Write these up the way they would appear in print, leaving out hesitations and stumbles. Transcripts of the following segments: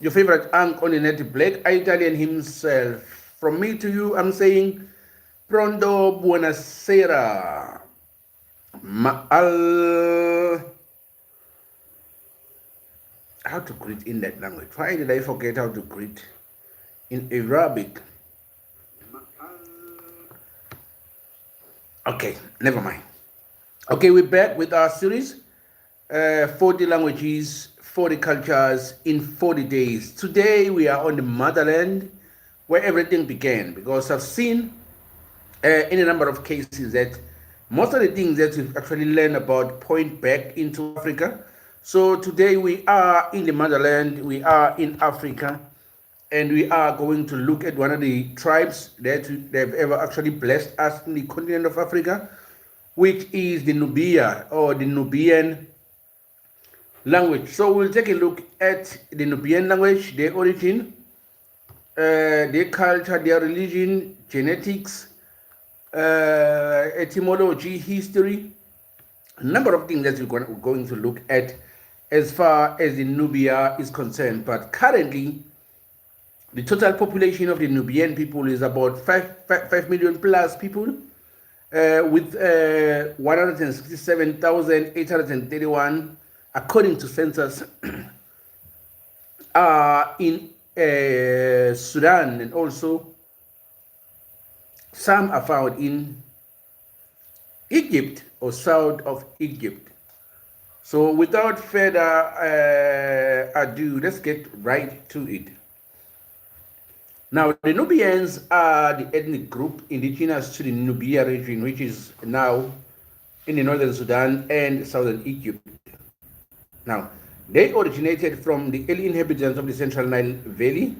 your favorite uncle on the net, Black Italian himself. From me to you, I'm saying pronto buonasera. Ma'al. How to greet in that language? Why did I forget how to greet in Arabic? Okay, never mind. Okay, we're back with our series 40 languages, 40 cultures in 40 days. Today we are on the motherland where everything began, because I've seen in a number of cases that most of the things that we've actually learned about point back into Africa. So today we are in the motherland, we are in Africa, and we are going to look at one of the tribes that they've ever actually blessed us in the continent of Africa, which is the Nubia or the Nubian language. So we'll take a look at the Nubian language, their origin, their culture, their religion, genetics, etymology, history, a number of things that we're going to look at as far as the Nubia is concerned. But currently, the total population of the Nubian people is about 5 million plus people, with 167,831, according to census, in Sudan, and also some are found in Egypt or south of Egypt. So without further ado, let's get right to it. Now, the Nubians are the ethnic group indigenous to the Nubia region, which is now in the northern Sudan and southern Egypt. Now, they originated from the early inhabitants of the Central Nile Valley,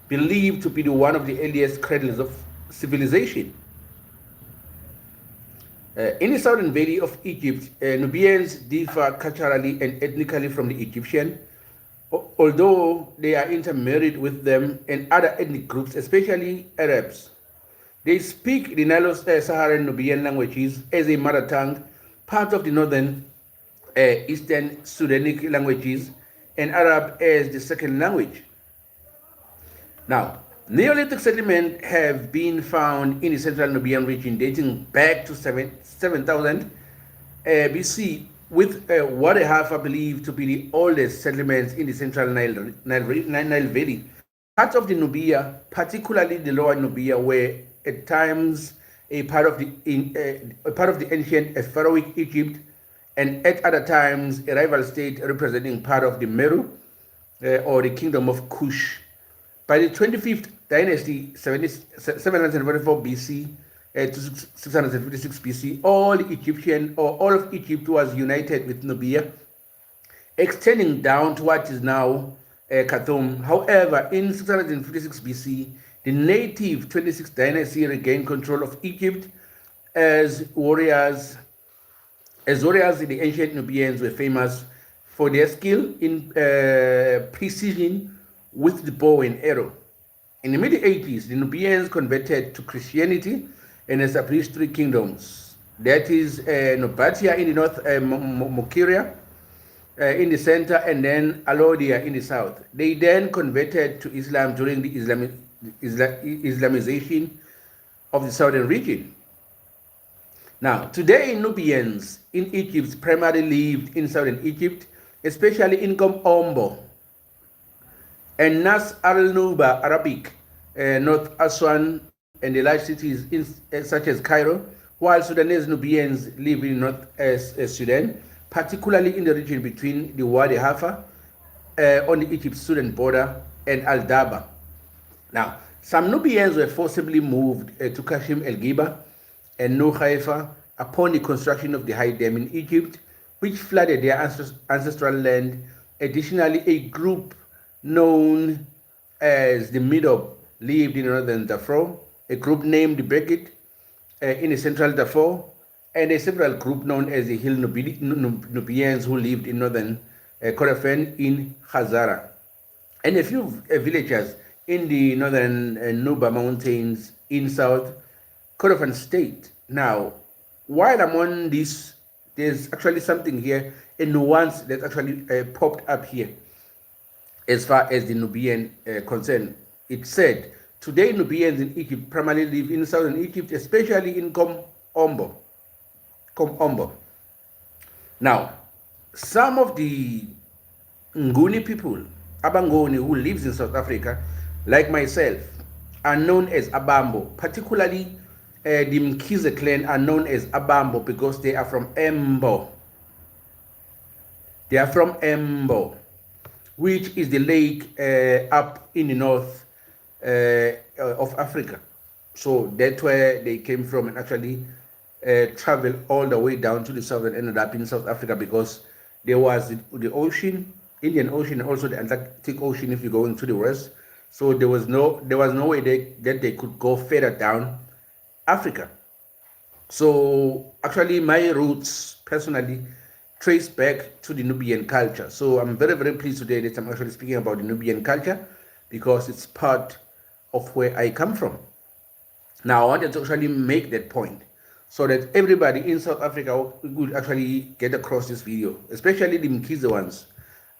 believed to be one of the earliest cradles of civilization. In the southern valley of Egypt, Nubians differ culturally and ethnically from the Egyptian, although they are intermarried with them and other ethnic groups, especially Arabs. They speak the Nilo-Saharan Nubian languages as a mother tongue, part of the northern Eastern Sudanic languages, and Arab as the second language. Now, Neolithic settlements have been found in the central Nubian region dating back to 7,000 BC, with what I have believed to be the oldest settlements in the central Nile Valley. Parts of the Nubia, particularly the lower Nubia, were at times a part of the ancient pharaohic Egypt, and at other times a rival state representing part of the Meru or the kingdom of Kush. By the 25th dynasty, 744 BC to 656 BC, all of Egypt was united with Nubia, extending down to what is now Khartoum. However, in 656 BC, the native 26th dynasty regained control of Egypt as warriors. The ancient Nubians were famous for their skill in precision with the bow and arrow. In the mid-80s, the Nubians converted to Christianity and established three kingdoms. That is Nobatia in the north, Mokiria in the center, and then Alodia in the south. They then converted to Islam during the Islamization of the southern region. Now, today Nubians in Egypt primarily lived in southern Egypt, especially in Ombo and Nas al-Nuba Arabic, North Aswan, and the large cities such as Cairo, while Sudanese Nubians live in North Sudan, particularly in the region between the Wadi Hafa on the Egypt-Sudan border and Al-Daba. Now, some Nubians were forcibly moved to Kashim el-Giba and Nou Haifa upon the construction of the High Dam in Egypt, which flooded their ancestral land. Additionally, a group known as the Midob lived in northern Darfur, a group named the Begit in the central Darfur, and a several group known as the Hill Nubians who lived in northern Kordofan in Hazara, and a few villagers in the northern Nuba Mountains in South Kordofan state. Now, while I'm on this, there's actually something here, a nuance that actually popped up here. as far as the Nubian concern. It said, today Nubians in Egypt primarily live in southern Egypt, especially in Ombo. Now, some of the Nguni people, Abangoni, who lives in South Africa, like myself, are known as Abambo. Particularly, the Mkhize clan are known as Abambo because they are from Embo. They are from Embo, which is the lake up in the north of Africa. So that's where they came from, and actually traveled all the way down to the south and ended up in South Africa because there was the ocean, Indian Ocean, and also the Atlantic Ocean if you're going to the west. So there was no way that they could go further down Africa. So actually my roots personally trace back to the Nubian culture. So I'm very, very pleased today that I'm actually speaking about the Nubian culture because it's part of where I come from. Now I wanted to actually make that point so that everybody in South Africa would actually get across this video, especially the Mkhize ones.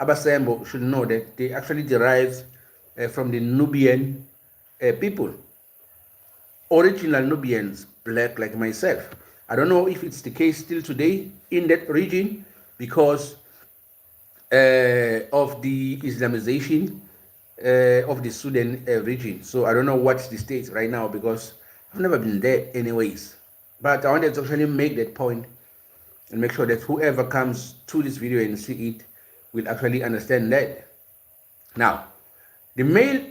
Abasembo should know that they actually derive from the Nubian people, original Nubians, black like myself. I don't know if it's the case still today in that region because of the Islamization of the Sudan region. So I don't know what's the state right now because I've never been there anyways. But I wanted to actually make that point and make sure that whoever comes to this video and see it will actually understand that. Now, the main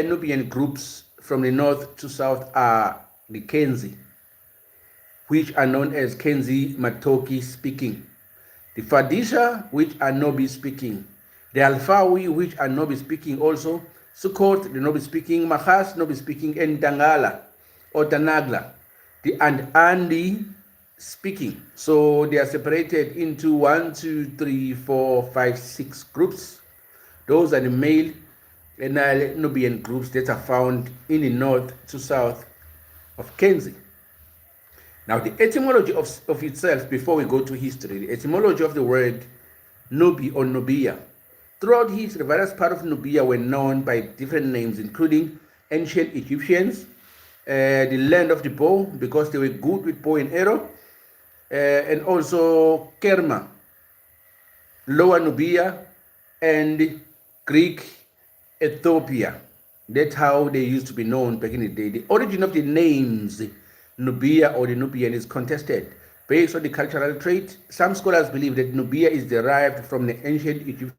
Nubian groups from the north to south are the Kenzi, which are known as Kenzi Matoki speaking, the Fadisha, which are Nobi speaking, the Alfawi, which are Nobi speaking also, Sukot, the Nobi speaking, Mahas, Nobi speaking, and Tangala or Tanagla, the Andi speaking. So they are separated into 1, 2, 3, 4, 5, 6 groups. Those are the male Nubian groups that are found in the north to south of Kenzi. Now, the etymology of itself, before we go to history, the etymology of the word Nubi or Nubia. Throughout history, various parts of Nubia were known by different names, including ancient Egyptians, the land of the bow, because they were good with bow and arrow, and also Kerma, Lower Nubia, and Greek Ethiopia. That's how they used to be known back in the day. The origin of the names Nubia or the Nubian is contested. Based on the cultural trait, some scholars believe that Nubia is derived from the ancient Egypt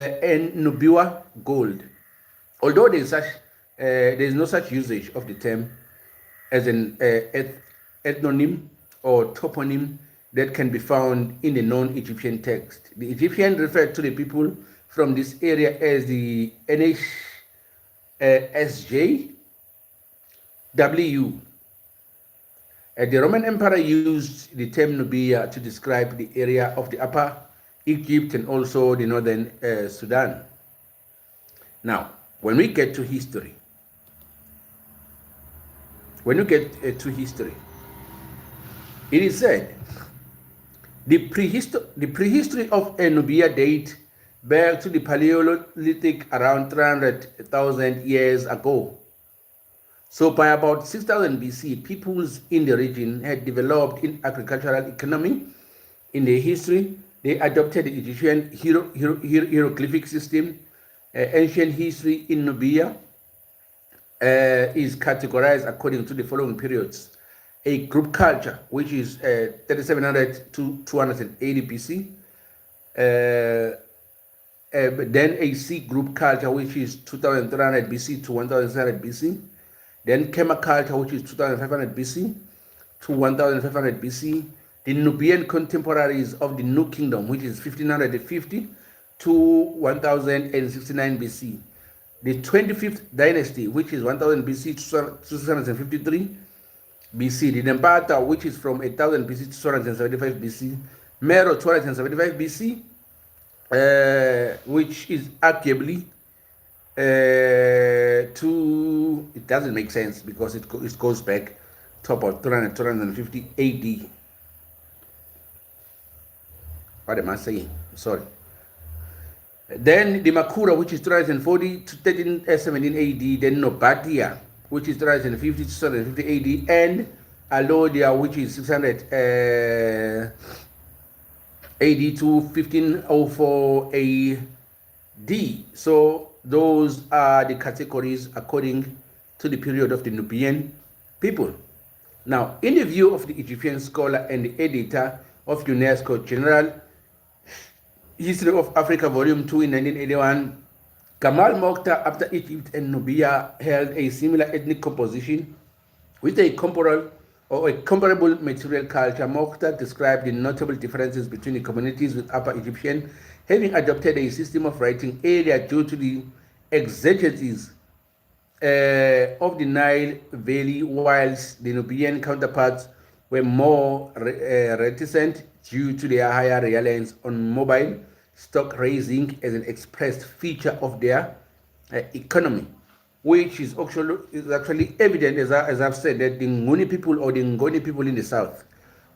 and Nubiwa gold. Although there is no such usage of the term as an ethnonym or toponym that can be found in the non-Egyptian text. The Egyptian referred to the people from this area as the NHSJ W. The Roman Empire used the term Nubia to describe the area of the Upper Egypt and also the northern Sudan. Now, when we get to history, it is said the prehistory of Nubia date back to the Paleolithic around 300,000 years ago. So by about 6000 BC, peoples in the region had developed in agricultural economy. In their history, they adopted the Egyptian hieroglyphic system. Ancient history in Nubia is categorized according to the following periods. A group culture, which is 3700 to 280 BC. Then a C group culture, which is 2300 BC to 1600 BC. Then Kema culture, which is 2500 BC to 1500 BC. The Nubian contemporaries of the New Kingdom, which is 1550 to 1069 BC. The 25th dynasty, which is 1000 BC to 653 BC. The Nembata, which is from 1000 BC to 275 BC. Mero, 275 BC, which is arguably it doesn't make sense because it goes back to about 250 AD. What am I saying? Sorry. Then the Makura, which is 2040 to 1317 AD, then Nobatia, which is 2050 to 750 AD, and Alodia, which is 600 AD to 1504 AD. So those are the categories according to the period of the Nubian people. Now, in the view of the Egyptian scholar and the editor of UNESCO General History of Africa, Volume 2 in 1981, Gamal Mokhtar, after Egypt and Nubia held a similar ethnic composition with a comparable material culture, Mokhtar described the notable differences between the communities, with Upper Egyptian having adopted a system of writing earlier due to the exegesis of the Nile Valley, whilst the Nubian counterparts were more reticent due to their higher reliance on mobile stock raising as an expressed feature of their economy, which is actually evident, as I've said, that the Nguni people or the Ngoni people in the south,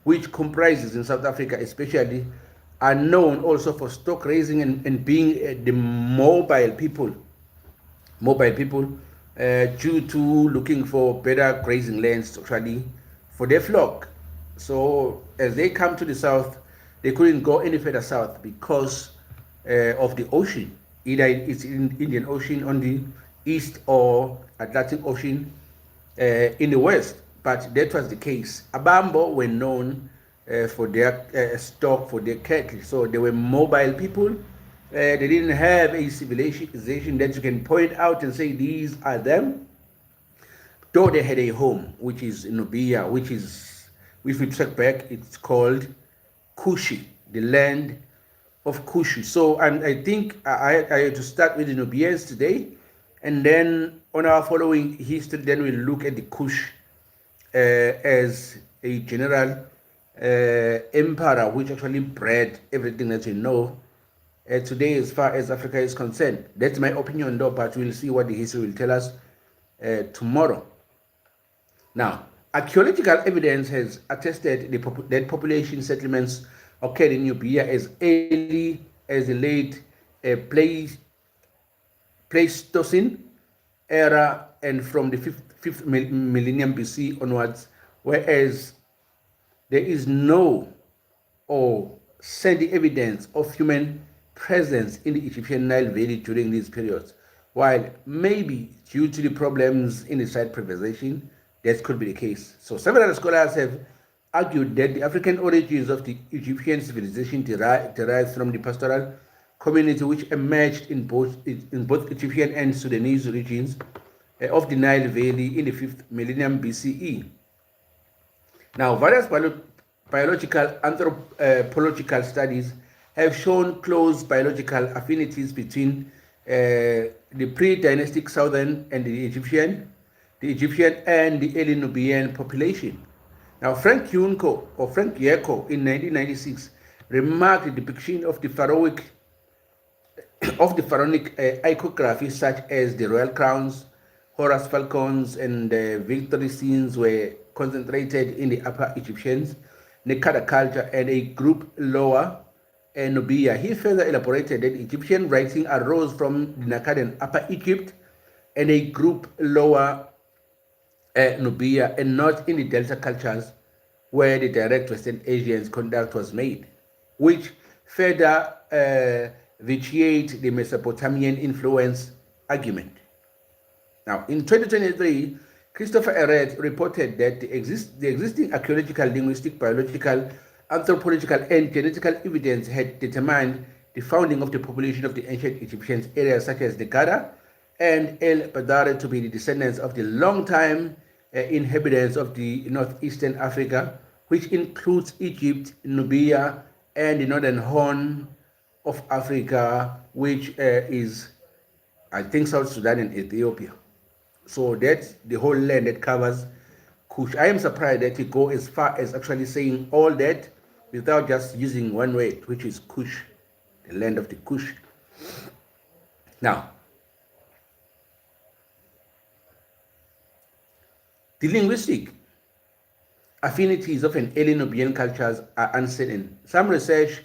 which comprises in South Africa especially, are known also for stock raising and being the mobile people due to looking for better grazing lands actually for their flock. So as they come to the south, they couldn't go any further south because of the ocean. Either it's in Indian Ocean on the east or Atlantic Ocean in the west. But that was the case. Abambo were known for their stock, for their cattle. So they were mobile people. They didn't have a civilization that you can point out and say these are them. Though they had a home, which is Nubia, which is, if we track back, it's called Kushi, the land of Kushi. So I think I had to start with the Nubians today, and then on our following history, then we'll look at the Kush as a general emperor, which actually bred everything that you know today as far as Africa is concerned. That's my opinion though, but we'll see what the history will tell us tomorrow. Now, archaeological evidence has attested that population settlements occurred in Nubia as early as the late Pleistocene era and from the 5th millennium BC onwards, whereas there is no or sandy evidence of human presence in the Egyptian Nile Valley during these periods, while maybe due to the problems in the site preservation, that could be the case. So several scholars have argued that the African origins of the Egyptian civilization derives from the pastoral community which emerged in both Egyptian and Sudanese regions of the Nile Valley in the 5th millennium BCE. Now, various biological anthropological studies have shown close biological affinities between the pre-dynastic southern and the Egyptian and the early Nubian population. Now, Frank Yeko in 1996 remarked the depiction of the pharaonic iconography, such as the royal crowns, Horus falcons, and victory scenes were concentrated in the Upper Egyptians, Nekada culture, and a group lower Nubia. He further elaborated that Egyptian writing arose from the Akkadian Upper Egypt and a group lower Nubia, and not in the Delta cultures where the direct Western Asians contact was made, which further vitiate the Mesopotamian influence argument. Now, in 2023, Christopher Eret reported that the existing archaeological, linguistic, biological, anthropological, and genetical evidence had determined the founding of the population of the ancient Egyptians, areas such as the Gada and El Badare to be the descendants of the long-time inhabitants of the northeastern Africa, which includes Egypt, Nubia, and the northern horn of Africa, which is, I think, South Sudan and Ethiopia. So that's the whole land that covers Kush. I am surprised that he go as far as actually saying all that without just using one word, which is Kush, the land of the Kush. Now, the linguistic affinities of an early Nubian cultures are uncertain. Some research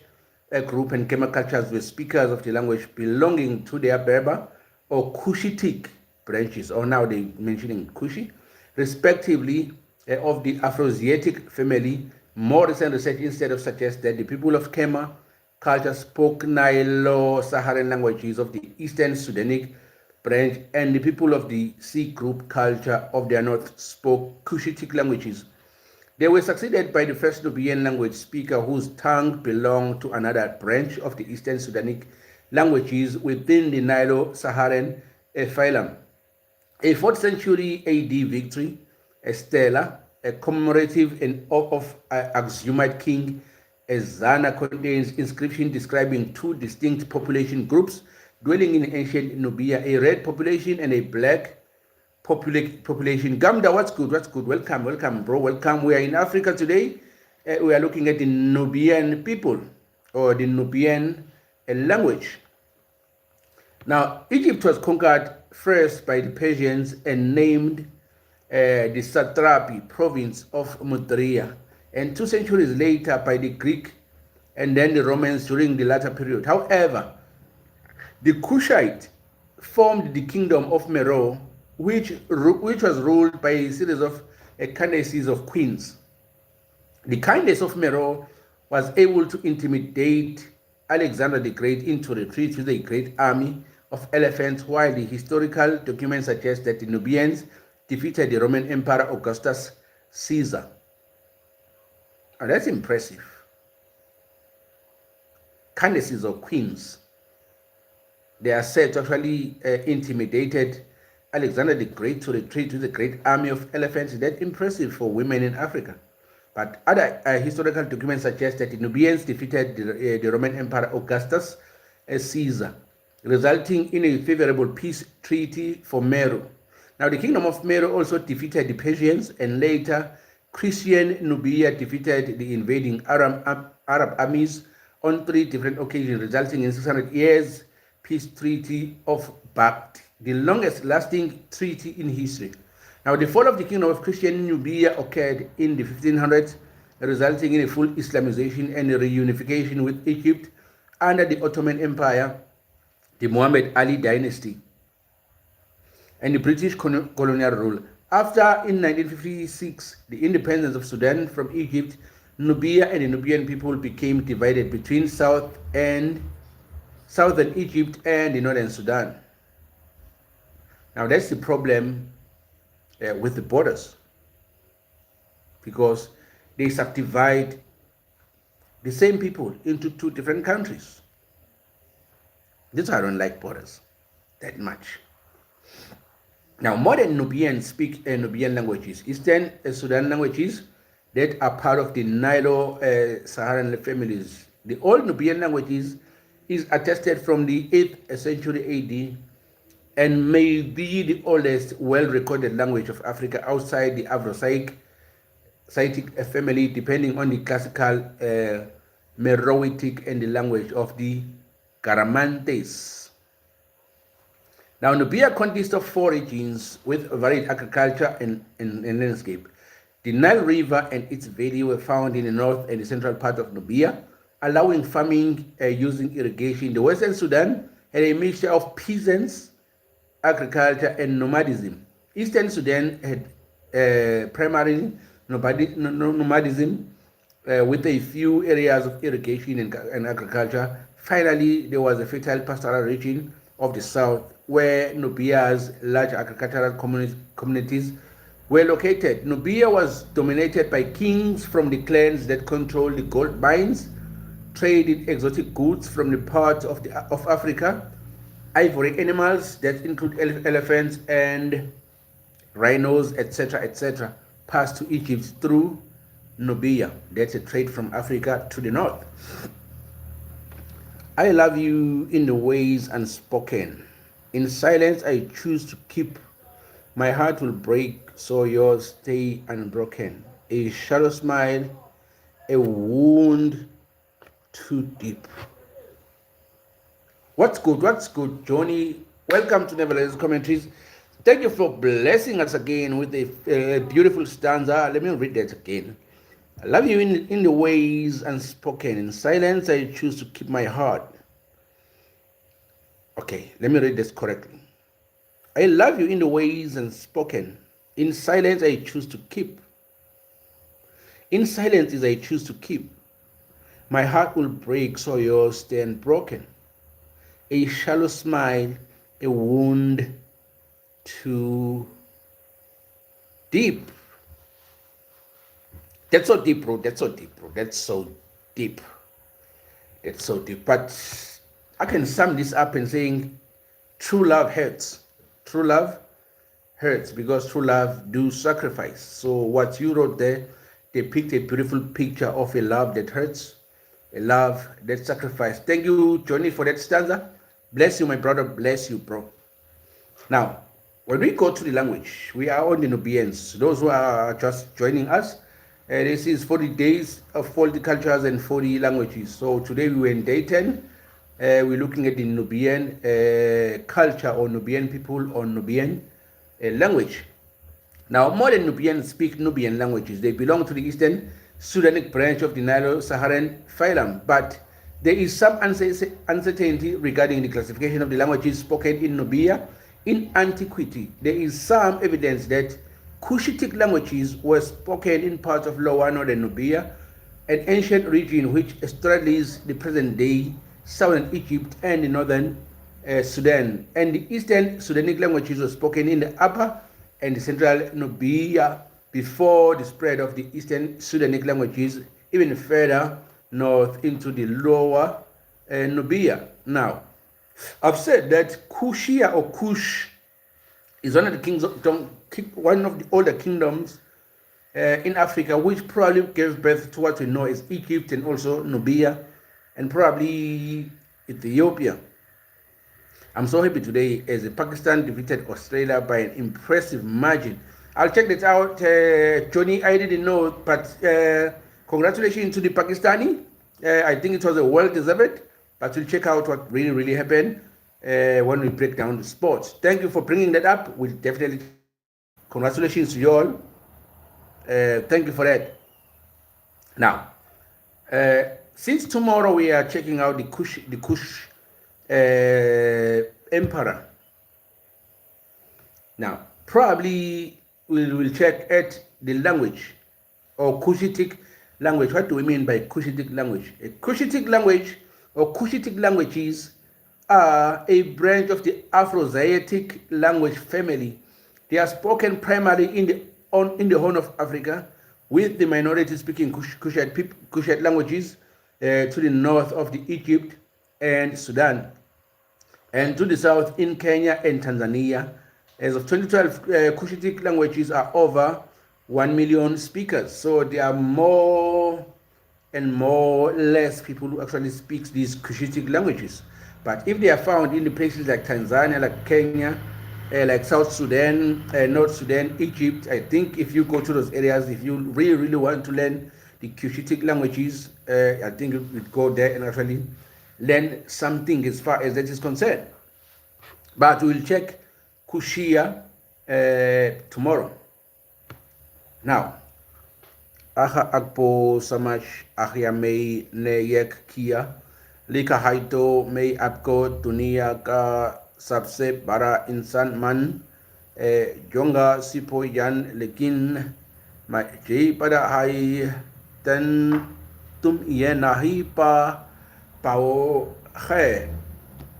group and Kema cultures were speakers of the language belonging to their Berber or Cushitic branches, or now they're mentioning Kushi, respectively, of the Afroasiatic family. More recent research instead suggests that the people of Kema culture spoke Nilo-Saharan languages of the Eastern Sudanic branch, and the people of the C group culture of their north spoke Cushitic languages. They were succeeded by the first Nubian language speaker whose tongue belonged to another branch of the Eastern Sudanic languages within the Nilo-Saharan phylum. A 4th century AD victory, a stela, a commemorative and of Axumite king Ezana, contains inscription describing two distinct population groups dwelling in ancient Nubia, a red population and a black population. Gamda, what's good? Welcome, bro. Welcome. We are in Africa today. We are looking at the Nubian people or the Nubian language. Now, Egypt was conquered first by the Persians and named the satrapy province of Mudria, and 2 centuries later by the Greek and then the Romans during the latter period. However, the Kushite formed the kingdom of Meroe, which was ruled by a series of candidacies of queens. The kindness of Meroe was able to intimidate Alexander the Great into retreat with a great army of elephants, while the historical documents suggest that the Nubians defeated the Roman Emperor Augustus Caesar. And that's impressive. Kindnesses of queens. They are said to actually intimidated Alexander the Great to retreat with a great army of elephants. That's impressive for women in Africa. But other historical documents suggest that the Nubians defeated the Roman Emperor Augustus Caesar, resulting in a favorable peace treaty for Meroe. Now, the kingdom of Meroe also defeated the Persians, and later Christian Nubia defeated the invading Arab armies on 3 different occasions, resulting in 600 years peace treaty of Bakht, the longest lasting treaty in history. Now, the fall of the kingdom of Christian Nubia occurred in the 1500s, resulting in a full Islamization and a reunification with Egypt under the Ottoman Empire, the Muhammad Ali dynasty, and the British colonial rule. After, in 1956, the independence of Sudan from Egypt, Nubia and the Nubian people became divided between southern Egypt and the northern Sudan. Now, that's the problem with the borders, because they subdivide the same people into 2 different countries. This is why I don't like borders that much. Now, modern Nubians speak Nubian languages, Eastern Sudan languages that are part of the Nilo-Saharan families. The old Nubian languages is attested from the 8th century AD and may be the oldest well-recorded language of Africa outside the Afroasiatic family, depending on the classical Meroitic and the language of the Garamantes. Now, Nubia consists of 4 regions with varied agriculture and landscape. The Nile River and its valley were found in the north and the central part of Nubia, allowing farming using irrigation. The Western Sudan had a mixture of peasants, agriculture, and nomadism. Eastern Sudan had primarily nomadism with a few areas of irrigation and agriculture. Finally, there was a fertile pastoral region of the south where Nubia's large agricultural communities were located. Nubia was dominated by kings from the clans that controlled the gold mines, traded exotic goods from the parts of Africa, ivory animals that include elephants and rhinos, etc., passed to Egypt through Nubia. That's a trade from Africa to the north. I love you in the ways unspoken. In silence I choose to keep. My heart will break, so yours stay unbroken. A shallow smile, a wound too deep. What's good, Johnny? Welcome to Nevertheless Commentaries. Thank you for blessing us again with a beautiful stanza. Let me read that again. I love you in the ways unspoken. In silence, I choose to keep my heart. Okay, let me read this correctly. I love you in the ways unspoken. In silence, I choose to keep. In silence is I choose to keep. My heart will break, so yours stand broken. A shallow smile, a wound too deep. That's so deep, bro. That's so deep, bro. That's so deep. It's so deep. But I can sum this up in saying true love hurts. True love hurts because true love do sacrifice. So what you wrote there depict a beautiful picture of a love that hurts, a love that sacrifice. Thank you, Johnny, for that stanza. Bless you, my brother. Bless you, bro. Now, when we go to the language, we are on the Nubians. Those who are just joining us, this is 40 days of 40 cultures and 40 languages. So today we were in day 10. We're looking at the Nubian culture or Nubian people or Nubian language. Now, modern Nubians speak Nubian languages. They belong to the Eastern Sudanic branch of the Nilo-Saharan phylum, but there is some uncertainty regarding the classification of the languages spoken in Nubia in antiquity. There is some evidence that Cushitic languages were spoken in parts of lower northern Nubia, an ancient region which straddles the present-day southern Egypt and the northern Sudan, and the Eastern Sudanic languages were spoken in the upper and the central Nubia before the spread of the Eastern Sudanic languages even further north into the lower Nubia. Now, I've said that Kushia or Kush is one of the older kingdoms in Africa, which probably gave birth to what we know as Egypt and also Nubia and probably Ethiopia. I'm so happy today as Pakistan defeated Australia by an impressive margin. I'll check that out, Johnny. I didn't know, but congratulations to the Pakistani. I think it was a well-deserved, but we'll check out what really happened when we break down the sports. Thank you for bringing that up. We'll definitely congratulations to you all. Thank you for that. Now, since tomorrow we are checking out the Kush emperor. Now, probably we'll check at the language or Cushitic language. What do we mean by Cushitic language? A Cushitic language or Cushitic languages are a branch of the Afroasiatic language family. They are spoken primarily in the Horn of Africa, with the minority speaking Kushite languages to the north of the Egypt and Sudan, and to the south in Kenya and Tanzania. As of 2012, Cushitic languages are over 1 million speakers. So there are more and more less people who actually speak these Cushitic languages. But if they are found in the places like Tanzania, like Kenya, like South Sudan, North Sudan, Egypt, I think if you go to those areas, if you really want to learn the Cushitic languages, I think you would go there and actually learn something as far as that is concerned. But we'll check Kushia tomorrow. Now, aha agpo samash ahya may neyek kia lika haito may apko dunia ka sabse bara insan man jonga sipo yan lekin ma jay pada hai ten tum ye nahi pa pao hai.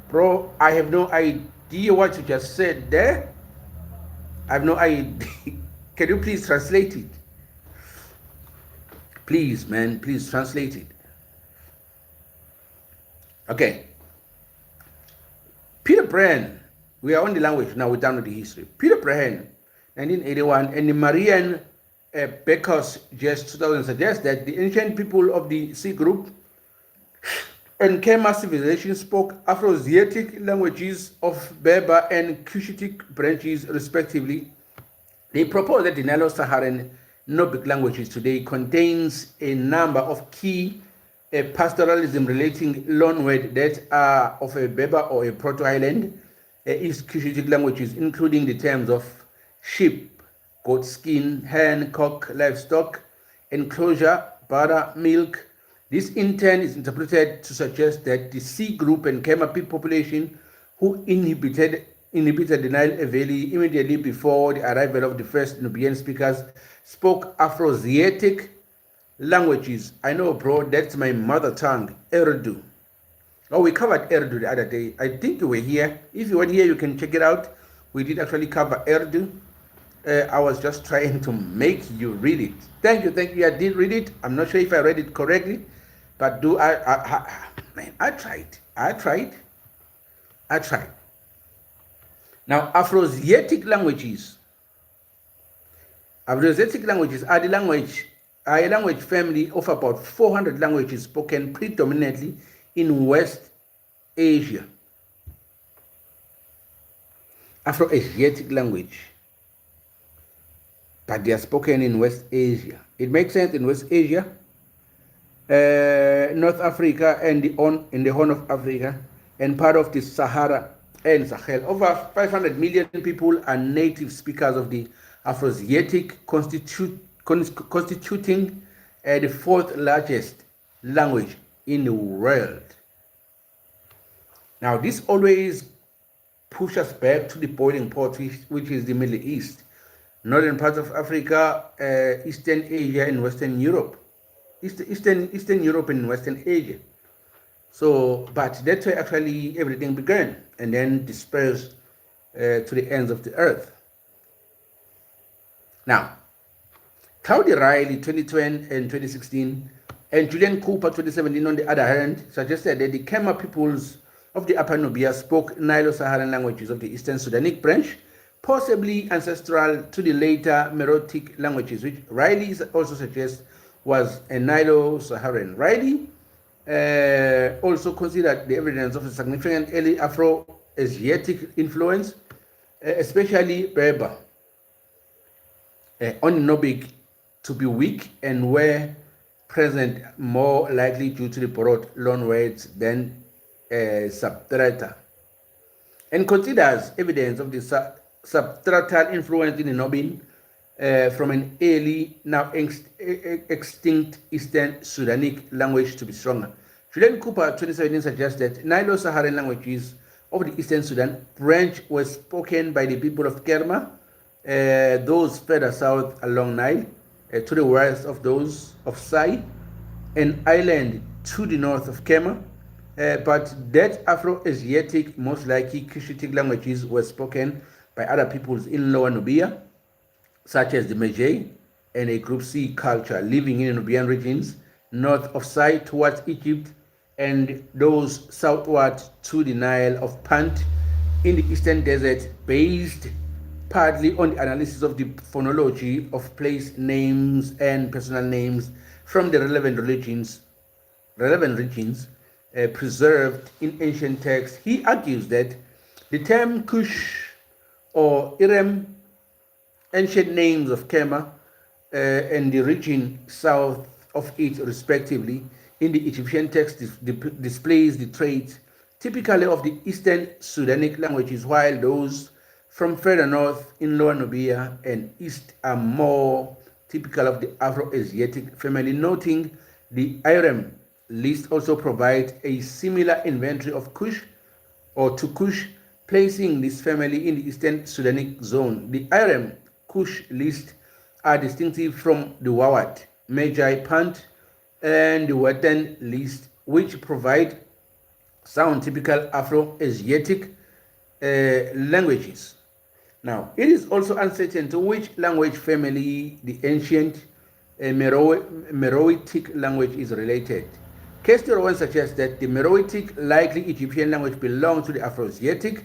Bro, I have no idea what you just said there. I have no idea. Can you please translate it? Please, man, please translate it. Okay. Peter Brand, we are on the language now, we're down to the history. Peter Brand, 1981, and the Marian Becker's just 2000 suggest that the ancient people of the Sea Group and Khmer civilization spoke Afroasiatic languages of Berber and Cushitic branches, respectively. They propose that the Nilo-Saharan Nubic languages today contains a number of key pastoralism relating loanword that are of a Berber or a Proto-Highland East Cushitic languages, including the terms of sheep, goat skin, hen, cock, livestock, enclosure, buttermilk. This in turn is interpreted to suggest that the C group and Kema population who inhabited the Nile Valley immediately before the arrival of the first Nubian speakers spoke Afroasiatic languages. I know, bro, that's my mother tongue, Urdu. Oh, we covered Urdu the other day. I think you were here. If you weren't here, you can check it out. We did actually cover Urdu. I was just trying to make you read it. Thank you. I did read it. I'm not sure if I read it correctly, but I tried. Now, Afroasiatic languages are a language family of about 400 languages spoken predominantly in West Asia. Afroasiatic language, but they are spoken in West Asia. It makes sense in West Asia, North Africa, and in the Horn of Africa, and part of the Sahara and Sahel. Over 500 million people are native speakers of the Afroasiatic, constituting the fourth largest language in the world. Now, this always pushes us back to the boiling pot, which is the Middle East, northern parts of Africa, Eastern Asia, and Western Europe. Eastern Europe and Western Asia. So, but that's where actually everything began and then dispersed to the ends of the earth. Now, Claudia Riley 2010 and 2016 and Julian Cooper 2017 on the other hand suggested that the Kema peoples of the Upper Nubia spoke Nilo-Saharan languages of the Eastern Sudanic branch, possibly ancestral to the later Meroitic languages, which Riley also suggests was a Nilo-Saharan. Riley also considered the evidence of a significant early Afro-Asiatic influence, especially Berber, on Nubic to be weak and were present more likely due to the borrowed loanwords than substrata, and considers evidence of the substratal influence in the Nubian from an early, now extinct Eastern Sudanic language to be stronger. Julian Cooper 2017 suggests that Nilo-Saharan languages of the Eastern Sudan branch were spoken by the people of Kerma, those further south along Nile, to the west of those of Sai, an island to the north of Kema, but that Afro-Asiatic, most likely Cushitic languages were spoken by other peoples in Lower Nubia, such as the Mejay and a Group C culture living in the Nubian regions north of Sai towards Egypt, and those southward to the Nile of Punt in the Eastern Desert, based partly on the analysis of the phonology of place names and personal names from the relevant regions preserved in ancient texts. He argues that the term Kush or Irem, ancient names of Kema and the region south of it respectively, in the Egyptian text displays the traits typically of the Eastern Sudanic languages, while those from further north in Lower Nubia and east are more typical of the Afro-Asiatic family. Noting the Irem list also provides a similar inventory of Kush or to Kush, placing this family in the Eastern Sudanic zone. The Irem Kush list are distinctive from the Wawat, Magi, Punt, and the Western list, which provide sound typical Afro-Asiatic languages. Now, it is also uncertain to which language family the ancient Meroitic language is related. Kester suggests that the Meroitic, likely Egyptian language, belongs to the Afroasiatic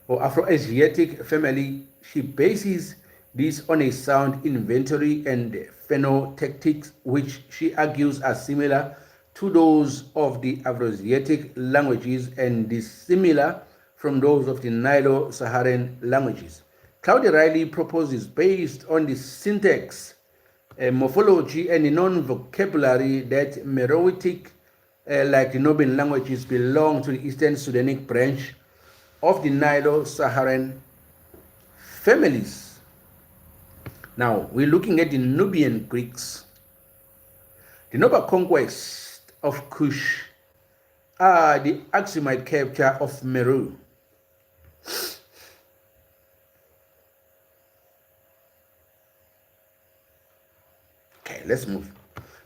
or Afroasiatic family. She bases this on a sound inventory and phonotactics, which she argues are similar to those of the Afroasiatic languages and dissimilar from those of the Nilo-Saharan languages. Claudia Riley proposes, based on the syntax, morphology, and the non-vocabulary, that Meroitic, like the Nubian languages, belong to the Eastern Sudanic branch of the Nilo-Saharan families. Now, we're looking at the Nubian Greeks. The Nuba conquest of Kush, the Aksumite capture of Meru. Okay, let's move.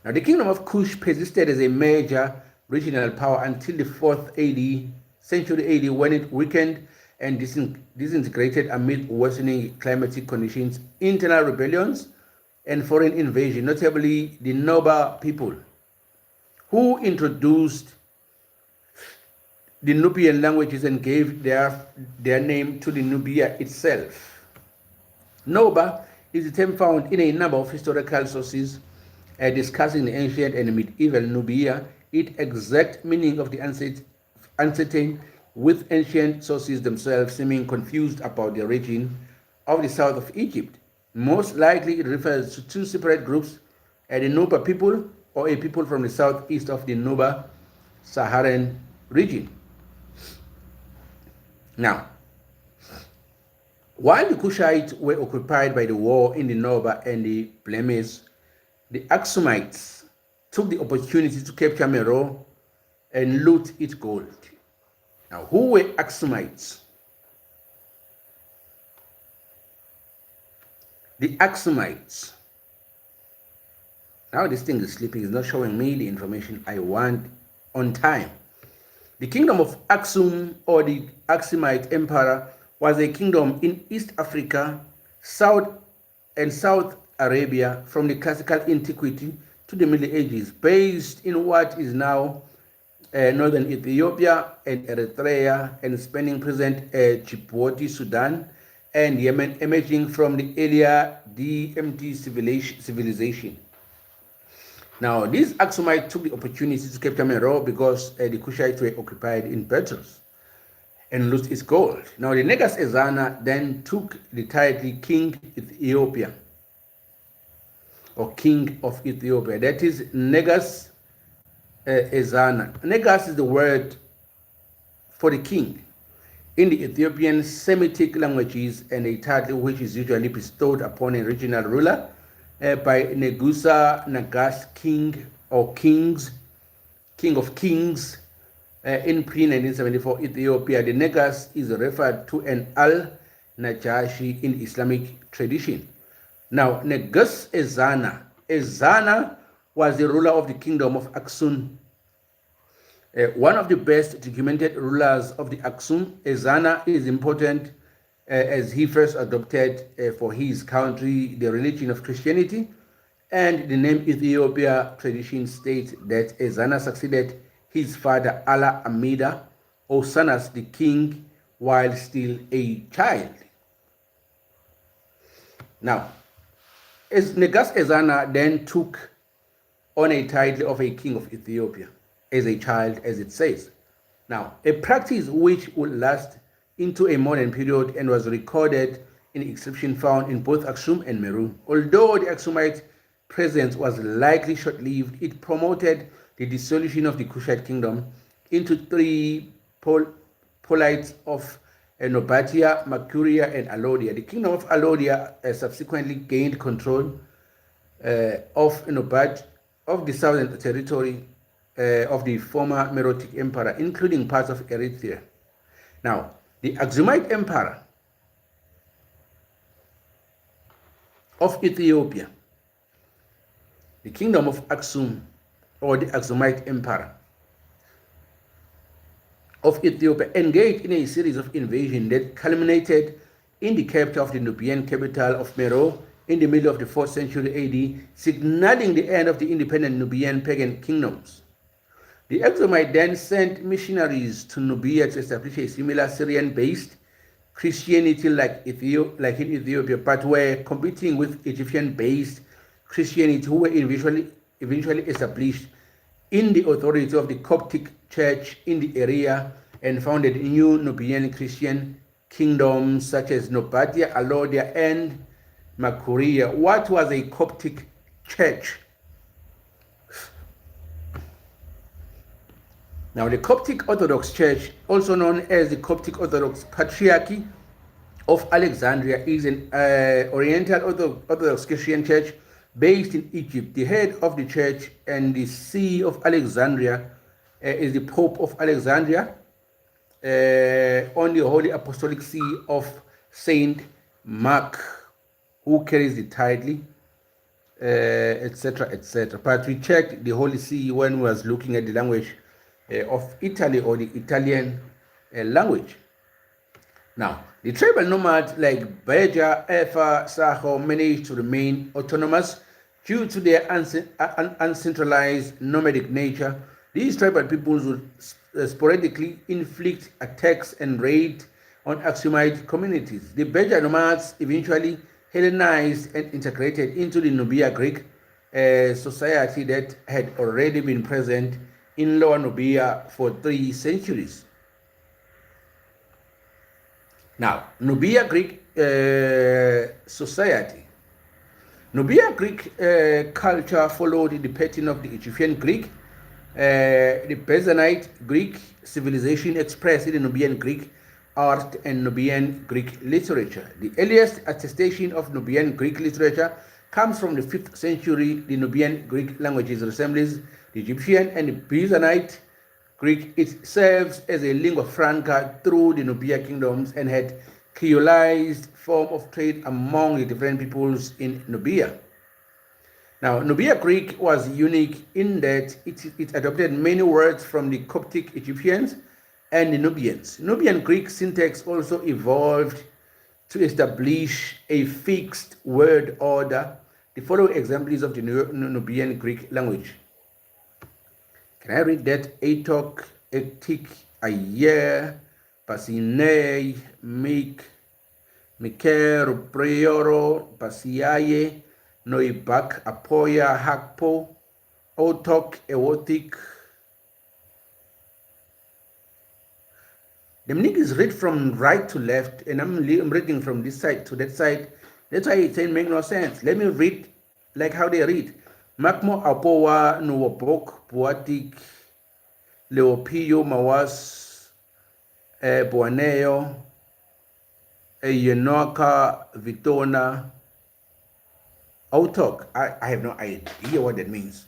Now, the kingdom of Kush persisted as a major regional power until the 4th century AD, when it weakened and disintegrated amid worsening climatic conditions, internal rebellions, and foreign invasion, notably the Nuba people, who introduced the Nubian languages and gave their name to the Nubia itself. Nuba is a term found in a number of historical sources discussing the ancient and medieval Nubia. Its exact meaning of the uncertain, with ancient sources themselves seeming confused about the region of the south of Egypt. Most likely it refers to two separate groups, the Nuba people, or a people from the southeast of the Nuba Saharan region. Now, while the Kushites were occupied by the war in the Nuba and the Blemish, the Aksumites took the opportunity to capture Meroe and loot its gold. Now, who were Aksumites? The Aksumites. Now this thing is sleeping, it's not showing me the information I want on time. The kingdom of Aksum, or the Aksumite Empire, was a kingdom in East Africa, South Arabia, from the classical antiquity to the Middle Ages, based in what is now northern Ethiopia and Eritrea, and spanning present Djibouti, Sudan, and Yemen, emerging from the earlier DMT civilization. Now, these Aksumites took the opportunity to capture Meroe because the Kushites were occupied in battles and lost its gold. Now, the Negus Ezana then took the title King Ethiopia, or King of Ethiopia. That is Negus Ezana. Negus is the word for the king in the Ethiopian Semitic languages, and a title which is usually bestowed upon a regional ruler by Negusa, Nagas, king or kings, king of kings. In pre-1974 Ethiopia, the Negus is referred to an al-Najashi in Islamic tradition. Now, Negus Ezana. Ezana was the ruler of the kingdom of Aksum. One of the best documented rulers of the Aksum. Ezana is important as he first adopted for his country the religion of Christianity, and the name Ethiopia tradition states that Ezana succeeded his father Ala Amida Osanas the king while still a child. Now, Negus Ezana then took on a title of a king of Ethiopia as a child, as it says. Now, a practice which would last into a modern period and was recorded in inscriptions found in both Aksum and Meru. Although the Aksumite presence was likely short-lived, it promoted the dissolution of the Kushite kingdom into three polites of Nobatia, Makuria, and Alodia. The kingdom of Alodia subsequently gained control of the southern territory of the former Meroitic Empire, including parts of Eritrea. Now, the Aksumite Empire of Ethiopia, the kingdom of Aksum, or the Aksumite Empire of Ethiopia, engaged in a series of invasions that culminated in the capture of the Nubian capital of Meroe in the middle of the 4th century AD, signaling the end of the independent Nubian pagan kingdoms. The Aksumite then sent missionaries to Nubia to establish a similar Syrian-based Christianity like in Ethiopia, but were competing with Egyptian-based Christianity, who were eventually established in the authority of the Coptic Church in the area and founded new Nubian Christian kingdoms such as Nobatia, Alodia, and Makuria. What was a Coptic Church? Now, the Coptic Orthodox Church, also known as the Coptic Orthodox Patriarchy of Alexandria, is an Oriental Orthodox Christian church based in Egypt. The head of the church and the see of Alexandria is the Pope of Alexandria, on the Holy Apostolic See of Saint Mark, who carries the title, etc., etc. But we checked the Holy See when we was looking at the language of Italy, or the Italian language. Now, the tribal nomads like Beja, Efa, Saho managed to remain autonomous due to their uncentralized nomadic nature. These tribal peoples would sporadically inflict attacks and raid on Aksumite communities. The Beja nomads eventually Hellenized and integrated into the Nubia Greek society that had already been present in Lower Nubia for 3 centuries. Now, Nubia Greek society. Nubia Greek culture followed the pattern of the Egyptian Greek. The Byzantine Greek civilization expressed in the Nubian Greek art and Nubian Greek literature. The earliest attestation of Nubian Greek literature comes from the 5th century. The Nubian Greek languages resembles the Egyptian and the Byzantine Greek. It serves as a lingua franca through the Nubia kingdoms and had creolized form of trade among the different peoples in Nubia. Now, Nubia Greek was unique in that it adopted many words from the Coptic Egyptians and the Nubians. Nubian Greek syntax also evolved to establish a fixed word order. The following examples of the Nubian Greek language. Can I read that? Atok, Ektik, Ayer, Pasinei, Mik, Miker, Prioro, Pasiaye, Noibak, Apoya, Hakpo, Otok, Ewotik. The meaning is read from right to left, and I'm reading from this side to that side. That's why it ain't make no sense. Let me read like how they read. Makmo Apowa, Nuwopok, Puatik, Leopio, Mawas, Buaneo, Yenoka, Vitona, Autok. I have no idea what that means.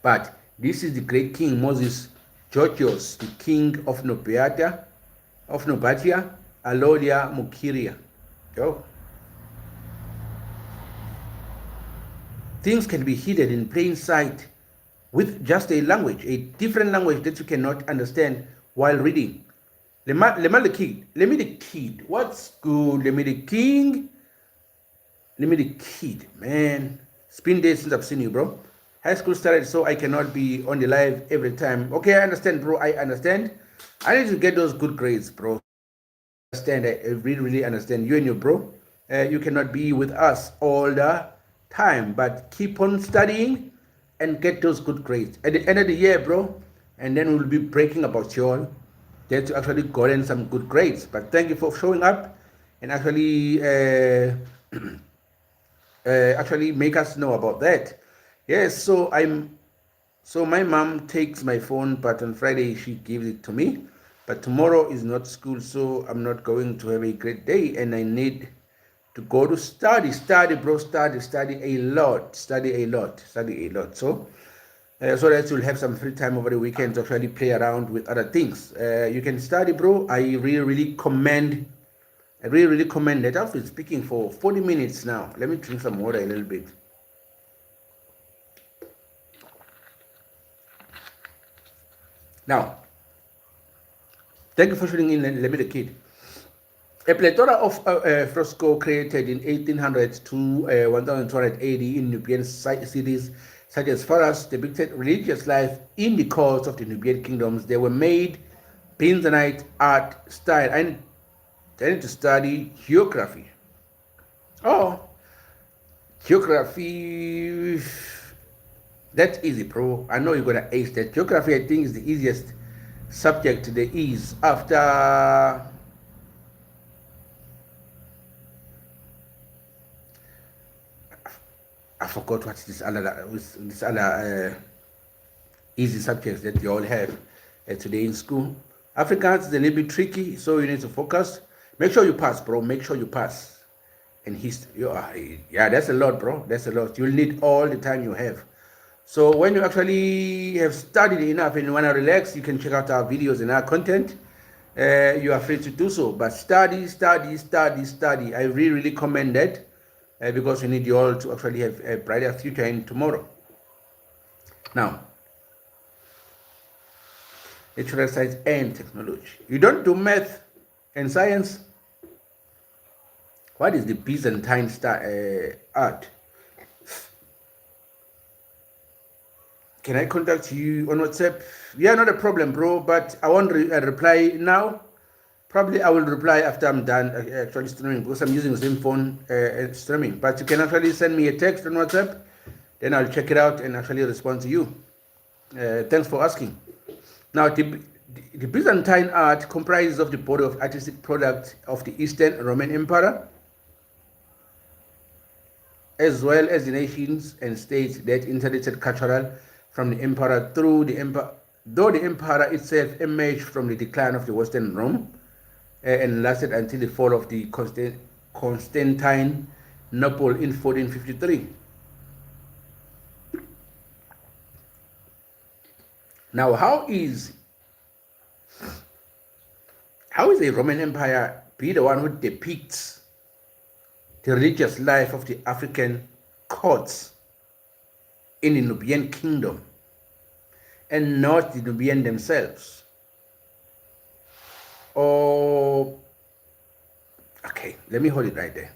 But this is the great king Moses Georgios, the king of Nobatia, Alodia, Mukiria. Yo. Things can be hidden in plain sight with just a language, a different language that you cannot understand while reading. Let me the kid. What's good? Let me the king. Let me the kid, man. It's been days since I've seen you, bro. High school started, so I cannot be on the live every time. Okay, I understand, bro. I understand. I need to get those good grades, bro. I understand. I really understand. You and your bro, you cannot be with us all the time, but keep on studying and get those good grades at the end of the year, bro. And then we'll be breaking about y'all that you actually gotten some good grades. But thank you for showing up and actually actually make us know about that. Yes, so my mom takes my phone, but on Friday she gives it to me. But tomorrow is not school, so I'm not going to have a great day, and I need to go to study, bro, study a lot. So that you'll have some free time over the weekend to actually play around with other things. You can study, bro. I really commend that. I've been speaking for 40 minutes now. Let me drink some water a little bit. Now, thank you for tuning in. Let me the kid. A plethora of fresco created in 1800 to 1280 in Nubian cities such as Faras depicted religious life in the course of the Nubian kingdoms. They were made Byzantine art style. I need to study geography. Oh, geography. That's easy, bro. I know you're gonna ace that. Geography, I think, is the easiest subject there is after I forgot what this other easy subjects that you all have today in school. Afrikaans is a little bit tricky, so you need to focus. Make sure you pass, bro. Make sure you pass. and history. Yeah, that's a lot, bro. That's a lot. You'll need all the time you have. So when you actually have studied enough and you want to relax, you can check out our videos and our content. You are free to do so. But study, study, study, study. I really, really commend that because we need you all to actually have a brighter future in tomorrow. Now, natural science and technology. You don't do math and science. What is the Byzantine art? Can I contact you on WhatsApp? Yeah, not a problem, bro, but I won't reply now. Probably I will reply after I'm done actually streaming because I'm using the same phone streaming. But you can actually send me a text on WhatsApp, then I'll check it out and actually respond to you. Thanks for asking. Now, the Byzantine art comprises of the body of artistic products of the Eastern Roman Empire, as well as the nations and states that inherited cultural from the emperor through the empire, though the empire itself emerged from the decline of the Western Rome and lasted until the fall of the Constantinople in 1453. Now, how is a Roman Empire be the one who depicts the religious life of the African courts in the Nubian kingdom and not the Nubian themselves? Oh, okay, let me hold it right there.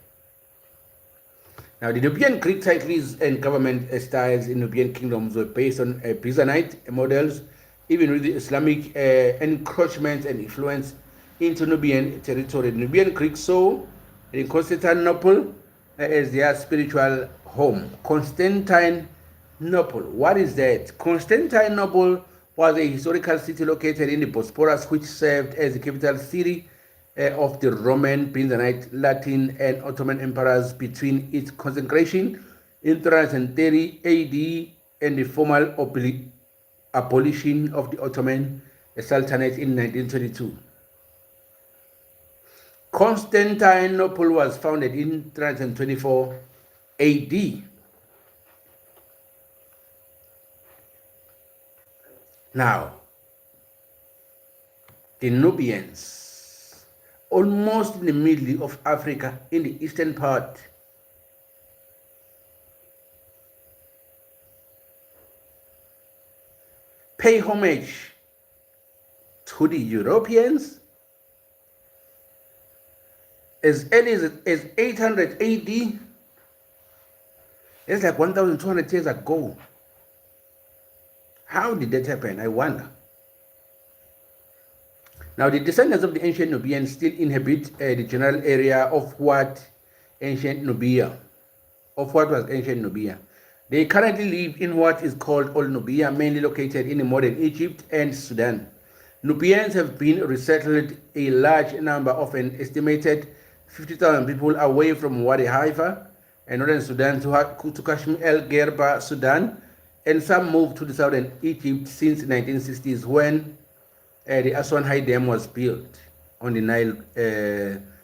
Now, the Nubian Greek titles and government styles in Nubian kingdoms were based on Byzantine models, even with the Islamic encroachment and influence into Nubian territory. The Nubian Greeks saw in Constantinople as their spiritual home. Constantinople, what is that? Constantinople was a historical city located in the Bosporus, which served as the capital city of the Roman, Byzantine, Latin, and Ottoman emperors between its consecration in 330 AD and the formal abolition of the Ottoman Sultanate in 1922. Constantinople was founded in 324 AD. Now, the Nubians, almost in the middle of Africa, in the eastern part, pay homage to the Europeans as early as 800 AD. It's like 1,200 years ago. How did that happen? I wonder. Now, the descendants of the ancient Nubians still inhabit the general area of what was ancient Nubia. They currently live in what is called Old Nubia, mainly located in modern Egypt and Sudan. Nubians have been resettled a large number of an estimated 50,000 people away from Wadi Haifa and northern Sudan to Kashmir El Gerba, Sudan, and some moved to the southern Egypt since the 1960s when the Aswan High Dam was built on the Nile,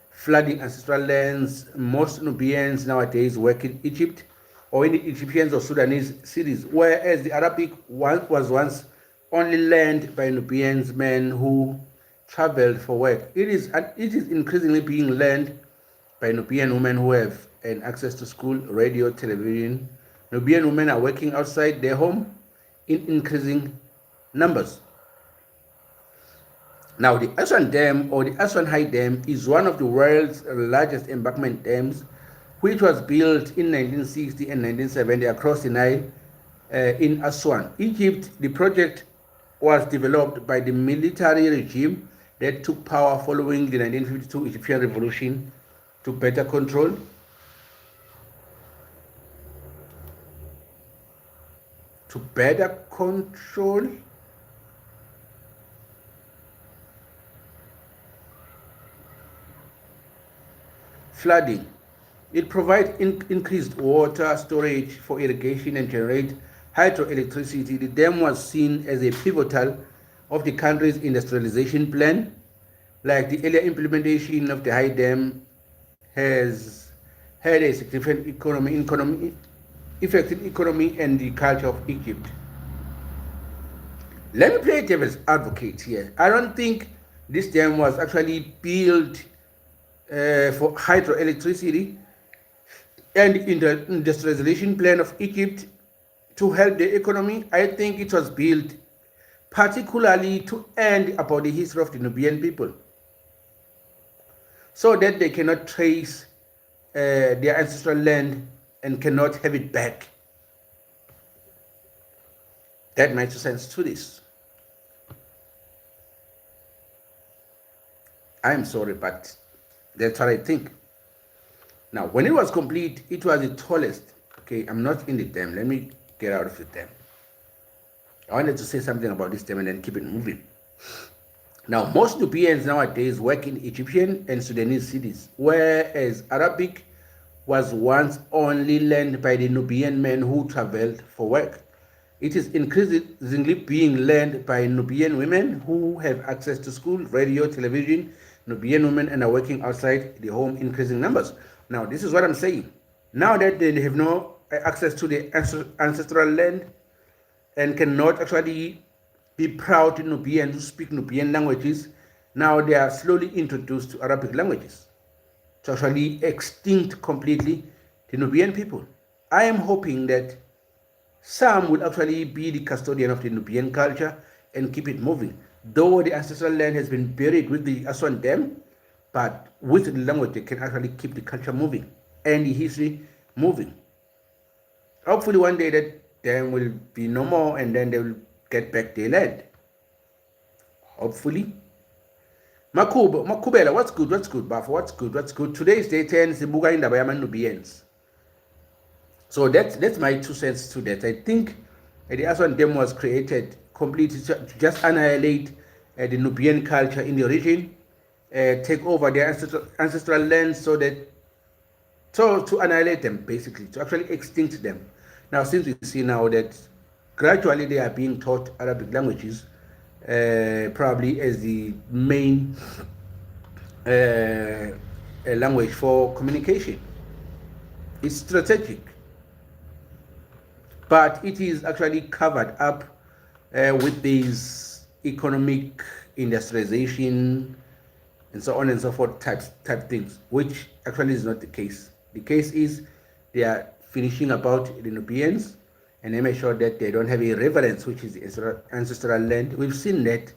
flooding ancestral lands. Most Nubians nowadays work in Egypt or in the Egyptian or Sudanese cities, whereas the Arabic was once only learned by Nubian men who traveled for work. It is increasingly being learned by Nubian women who have access to school, radio, television. Nubian women are working outside their home in increasing numbers. Now, the Aswan Dam or the Aswan High Dam is one of the world's largest embankment dams, which was built in 1960 and 1970 across the Nile in Aswan, Egypt. The project was developed by the military regime that took power following the 1952 Egyptian revolution to better control flooding. It provides increased water storage for irrigation and generate hydroelectricity. The dam was seen as a pivotal of the country's industrialization plan. Like the earlier implementation of the high dam has had a significant effect in economy and the culture of Egypt. Let me play devil's advocate here. I don't think this dam was actually built for hydroelectricity and in the industrialization plan of Egypt to help the economy. I think it was built particularly to end about the history of the Nubian people, so that they cannot trace their ancestral land and cannot have it back. That makes sense to this. I'm sorry, but that's what I think. Now, when it was complete, it was the tallest. Okay, I'm not in the dam. Let me get out of the dam. I wanted to say something about this dam and then keep it moving. Now, most Nubians nowadays work in Egyptian and Sudanese cities, whereas Arabic was once only learned by the Nubian men who traveled for work. It is increasingly being learned by Nubian women who have access to school, radio, television. Nubian women and are working outside the home in increasing numbers. Now, this is what I'm saying. Now that they have no access to the ancestral land and cannot actually be proud Nubians who speak Nubian languages, now they are slowly introduced to Arabic languages to actually extinct completely the Nubian people. I am hoping that some will actually be the custodian of the Nubian culture and keep it moving. Though the ancestral land has been buried with the Aswan Dam, but with the language they can actually keep the culture moving and the history moving. Hopefully one day that dam will be no more and then they will get back their land. Hopefully. Makubela, what's good, Bafo, what's good. Today is day 10, Sibuga in the Nubians. So that's my 2 cents to that. I think the Aswan Dam was created completely to just annihilate the Nubian culture in the region, take over their ancestral lands, so to annihilate them, basically, to actually extinct them. Now, since we see now that gradually they are being taught Arabic languages, probably as the main language for communication. It's strategic, but it is actually covered up with these economic industrialization and so on and so forth type things, which actually is not the case. The case is they are finishing about the Nubians and they make sure that they don't have a reverence, which is the ancestral land. We've seen that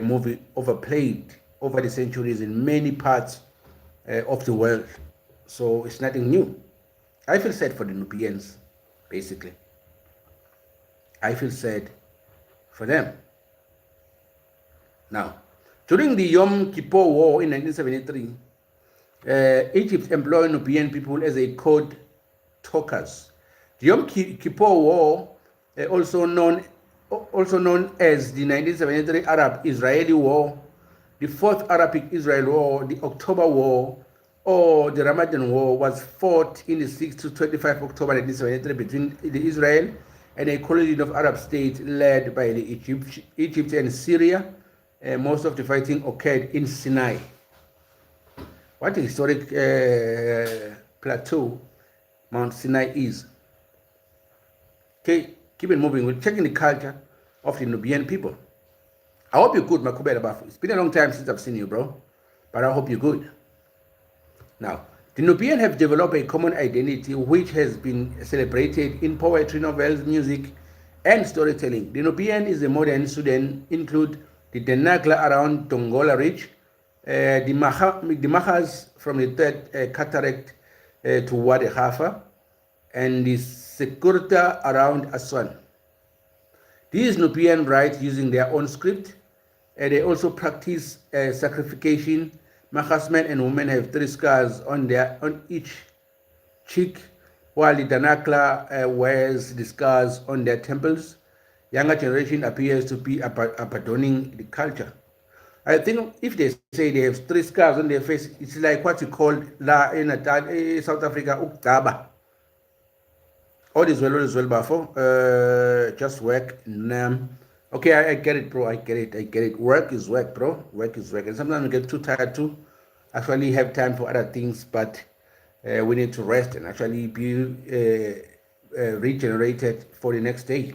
movie overplayed over the centuries in many parts of the world. So it's nothing new. I feel sad for the Nubians, basically. I feel sad for them. Now, during the Yom Kippur War in 1973, Egypt employed Nubian people as a code talkers. The Yom Kippur War, also known as the 1973 Arab-Israeli War, the Fourth Arabic-Israel War, the October War, or the Ramadan War, was fought in the 6 to 25 October 1973 between Israel and a coalition of Arab states led by the Egypt and Syria. Most of the fighting occurred in Sinai. What a historic plateau Mount Sinai is. Okay, keep it moving. We're checking the culture of the Nubian people. I hope you're good, Makubela Bafu. It's been a long time since I've seen you, bro. But I hope you're good. Now, the Nubian have developed a common identity which has been celebrated in poetry, novels, music, and storytelling. The Nubian is a modern Sudan, include the Denagla around Dongola Ridge, the Mahas from the Third Cataract to Wadi Hafa, and the Sekurta around Aswan. These Nubian write using their own script, and they also practice sacrification. Mahas men and women have 3 scars on each cheek, while the Danakla wears the scars on their temples. Younger generation appears to be abandoning the culture. I think if they say they have 3 scars on their face, it's like what you call in South Africa, Uktaba. All is well, Bafo. Just work. Okay, I get it, bro. I get it. Work is work, bro. Work is work. And sometimes we get too tired to actually have time for other things. But we need to rest and actually be regenerated for the next day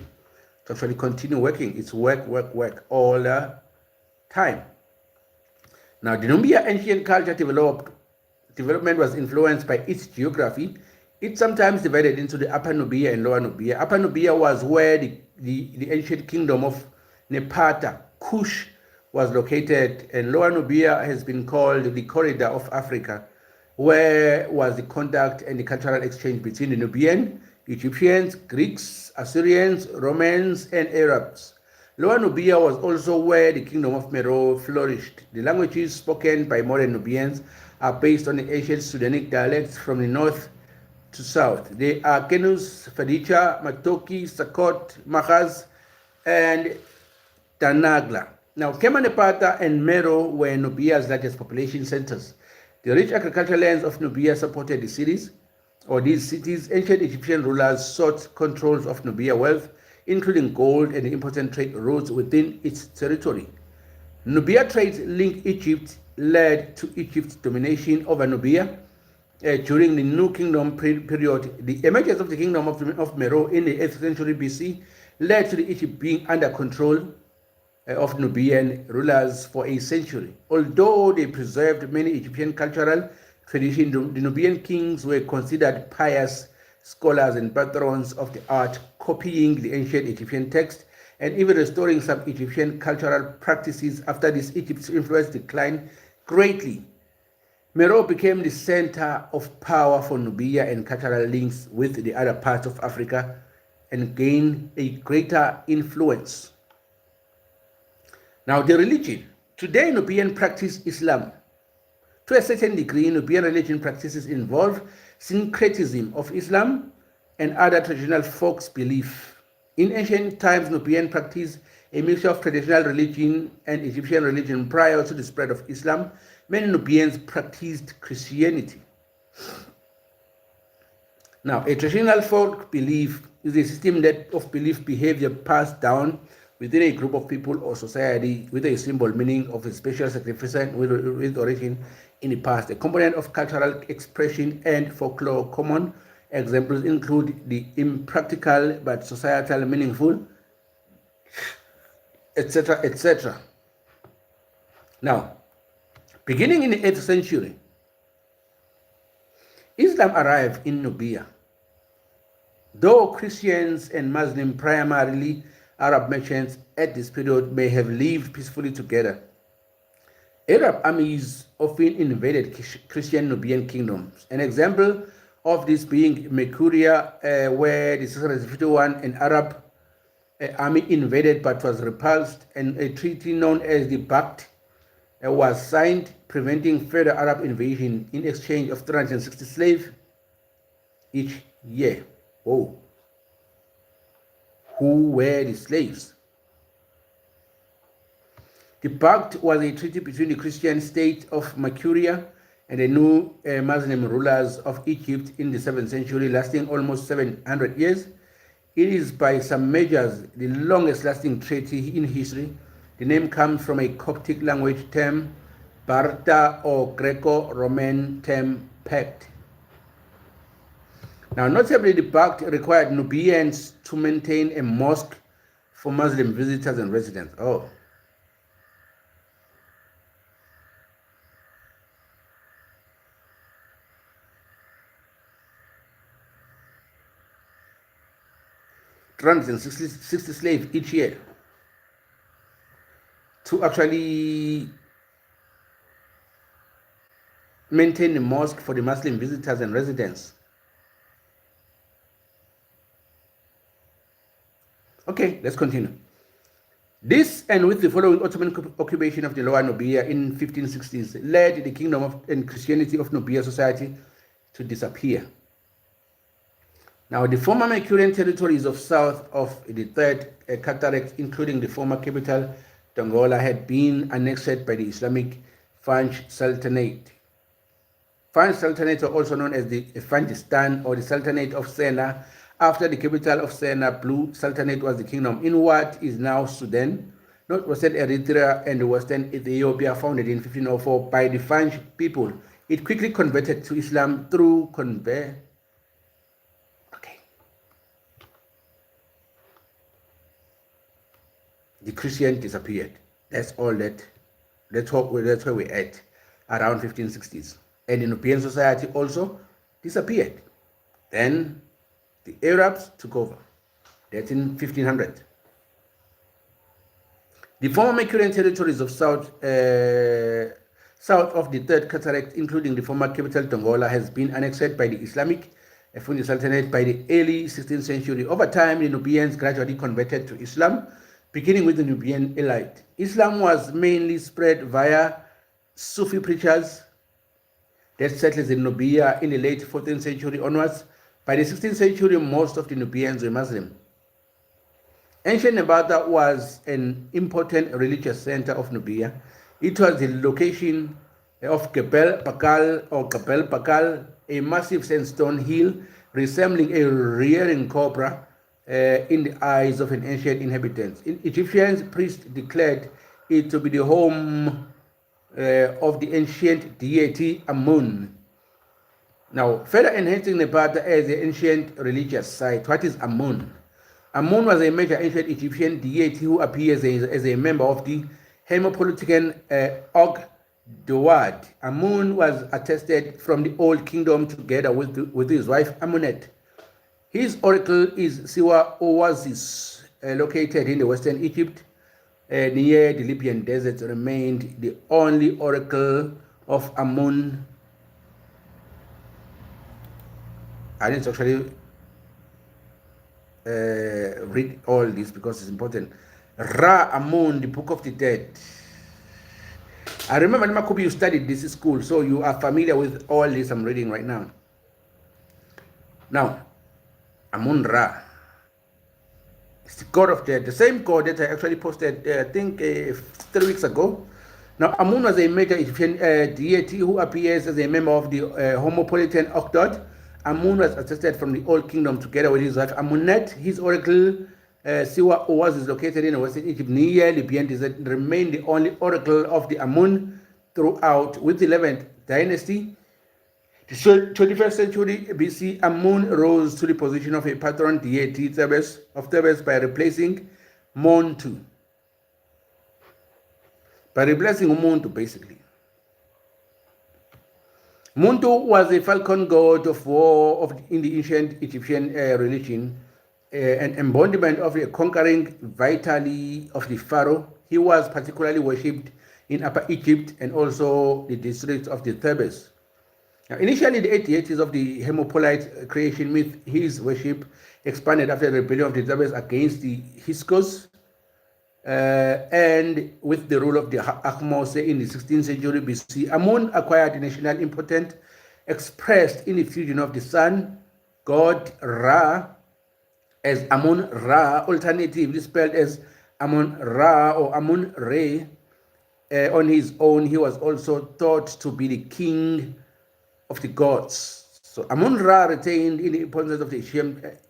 to actually continue working. It's work all the time. Now, the Nubia ancient culture development was influenced by its geography. It's sometimes divided into the Upper Nubia and Lower Nubia. Upper Nubia was where the ancient kingdom of Nepata, Kush, was located, and Lower Nubia has been called the corridor of Africa, where was the contact and the cultural exchange between the Nubian, Egyptians, Greeks, Assyrians, Romans, and Arabs. Lower Nubia was also where the kingdom of Meroe flourished. The languages spoken by modern Nubians are based on the ancient Sudanic dialects from the north to south. They are Kenus, Fadicha, Matoki, Sakot, Mahaz, and Tanagla. Now, Kemanepata and Meroe were Nubia's largest population centers. The rich agricultural lands of Nubia supported the cities, or these cities. Ancient Egyptian rulers sought controls of Nubia wealth, including gold and important trade routes within its territory. Nubia trade linked Egypt led to Egypt's domination over Nubia. During the New Kingdom period, the emergence of the kingdom of Meroe in the 8th century BC led to the Egypt being under control of Nubian rulers for a century. Although they preserved many Egyptian cultural traditions, the Nubian kings were considered pious scholars and patrons of the art, copying the ancient Egyptian text and even restoring some Egyptian cultural practices. After this, Egypt's influence declined greatly. Meroe became the center of power for Nubia and cultural links with the other parts of Africa and gained a greater influence. Now, the religion. Today, Nubian practice Islam. To a certain degree, Nubian religion practices involve syncretism of Islam and other traditional folks' belief. In ancient times, Nubian practiced a mixture of traditional religion and Egyptian religion. Prior to the spread of Islam, many Nubians practiced Christianity. Now, a traditional folk belief is a system of belief behavior passed down within a group of people or society with a symbol meaning of a special significance with origin in the past, a component of cultural expression and folklore. Common examples include the impractical but societal meaningful, etc., etc. Now, beginning in the 8th century, Islam arrived in Nubia. Though Christians and Muslims, primarily Arab merchants at this period, may have lived peacefully together, Arab armies often invaded Christian Nubian kingdoms. An example of this being Mercuria, where the 651 an Arab army invaded but was repulsed, and a treaty known as the Pact was signed, preventing further Arab invasion in exchange of 360 slaves each year. Oh, who were the slaves? The Pact was a treaty between the Christian state of Mercuria and the new Muslim rulers of Egypt in the 7th century, lasting almost 700 years. It is by some measures the longest lasting treaty in history. The name comes from a Coptic language term, Barta, or Greco-Roman term, Pact. Now, notably, the Pact required Nubians to maintain a mosque for Muslim visitors and residents. Oh. Runs and 60 slaves each year to actually maintain the mosque for the Muslim visitors and residents. Okay, let's continue. This, and with the following Ottoman occupation of the Lower Nubia in 1560s, led the kingdom and Christianity of Nubia society to disappear. Now, the former Mercurian territories of south of the Third Cataract, including the former capital, Dongola, had been annexed by the Islamic Fanj Sultanate. Fanj Sultanate, also known as the Fanjistan or the Sultanate of Sena, after the capital of Sena, Blue Sultanate was the kingdom in what is now Sudan, northwestern Eritrea, and western Ethiopia, founded in 1504 by the Fanj people it quickly converted to Islam through the Christian disappeared. That's all that's where we're at around 1560s. And the Nubian society also disappeared. Then the Arabs took over. That's in 1500. The former Mercurian territories of south of the Third Cataract, including the former capital Dongola, has been annexed by the Islamic Fundi Sultanate by the early 16th century. Over time, the Nubians gradually converted to Islam, beginning with the Nubian elite. Islam was mainly spread via Sufi preachers that settled in Nubia in the late 14th century onwards. By the 16th century, most of the Nubians were Muslim. Ancient Nabata was an important religious center of Nubia. It was the location of Gebel Pakal, a massive sandstone hill resembling a rearing cobra in the eyes of an ancient inhabitant. Egyptian priests declared it to be the home of the ancient deity Amun. Now, further enhancing Nabata as an ancient religious site, what is Amun? Amun was a major ancient Egyptian deity who appears as a member of the Hermopolitan Og Dowad. Amun was attested from the Old Kingdom together with his wife Amunet. His oracle is Siwa Oasis, located in the western Egypt near the Libyan desert, remained the only oracle of Amun. I didn't actually read all this because it's important. Ra Amun, the Book of the Dead. I remember, Makubi, you studied this in school, so you are familiar with all this I'm reading right now. Now, Amun Ra. It's the god of death, the same god that I actually posted, I think, 3 weeks ago. Now, Amun was a major Egyptian deity who appears as a member of the Homopolitan Octod. Amun was attested from the Old Kingdom together with his wife Amunet. His oracle, Siwa Oaz, is located in western Egypt near Libyan desert, remained the only oracle of the Amun throughout. With the 11th dynasty, the 21st century BC, Amun rose to the position of a patron deity of Thebes by replacing Montu. By replacing Umuntu, basically. Muntu was a falcon god of war in the ancient Egyptian religion, an embodiment of the conquering vitality of the pharaoh. He was particularly worshipped in Upper Egypt and also the districts of the Thebes. Now, initially, the 8 deities of the Hermopolite creation myth, his worship expanded after the rebellion of the Thebes against the Hyksos, and with the rule of the Akhmose in the 16th century BC. Amun acquired national importance, expressed in the fusion of the sun god Ra as Amun Ra, alternatively spelled as Amun Ra or Amun Re. On his own, he was also thought to be the king of the gods. So Amun Ra retained in the importance of the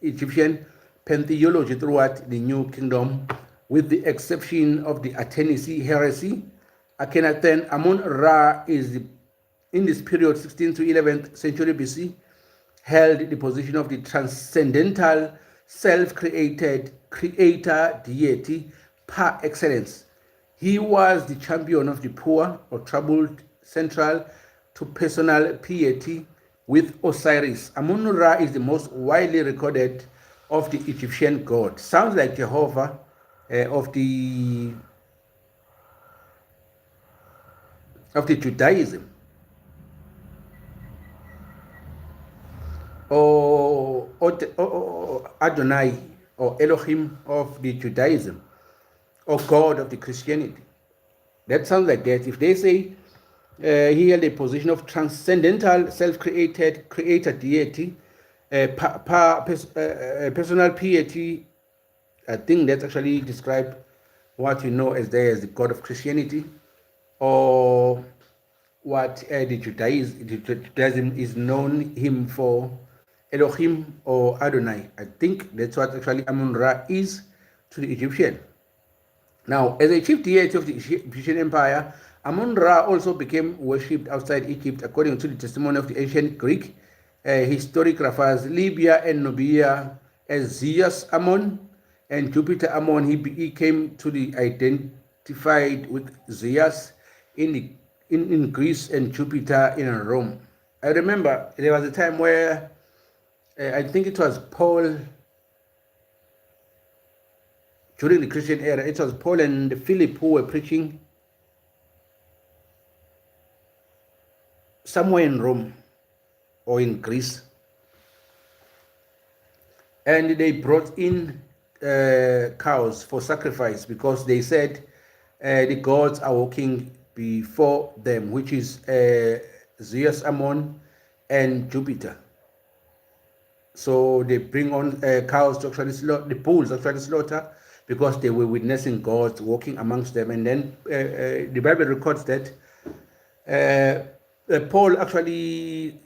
Egyptian pantheology throughout the New Kingdom, with the exception of the Atenisi heresy. Akhenaten, Amun Ra is in this period, 16th to 11th century BC, held the position of the transcendental, self-created creator deity par excellence. He was the champion of the poor or troubled, central to personal piety with Osiris. Amun Ra is the most widely recorded of the Egyptian gods. Sounds like Jehovah of the Judaism, or Adonai or Elohim of the Judaism, or God of the Christianity. That sounds like that. If they say he held a position of transcendental, self-created creator deity, personal piety, I think that's actually describe what you know as the God of Christianity, or what the Judaism is known him for, Elohim or Adonai. I think that's what actually Amun Ra is to the Egyptian. Now, as a chief deity of the Egyptian Empire, Amun-Ra also became worshipped outside Egypt according to the testimony of the ancient Greek historiographers. Libya and Nubia as Zeus Ammon and Jupiter Ammon. He came to be identified with Zeus in Greece and Jupiter in Rome. I remember there was a time where I think it was Paul, during the Christian era, it was Paul and Philip who were preaching somewhere in Rome or in Greece. And they brought in cows for sacrifice because they said the gods are walking before them, which is Zeus Ammon and Jupiter. So they bring on cows to actually slaughter, the bulls actually slaughter, because they were witnessing gods walking amongst them. And then the Bible records that Paul actually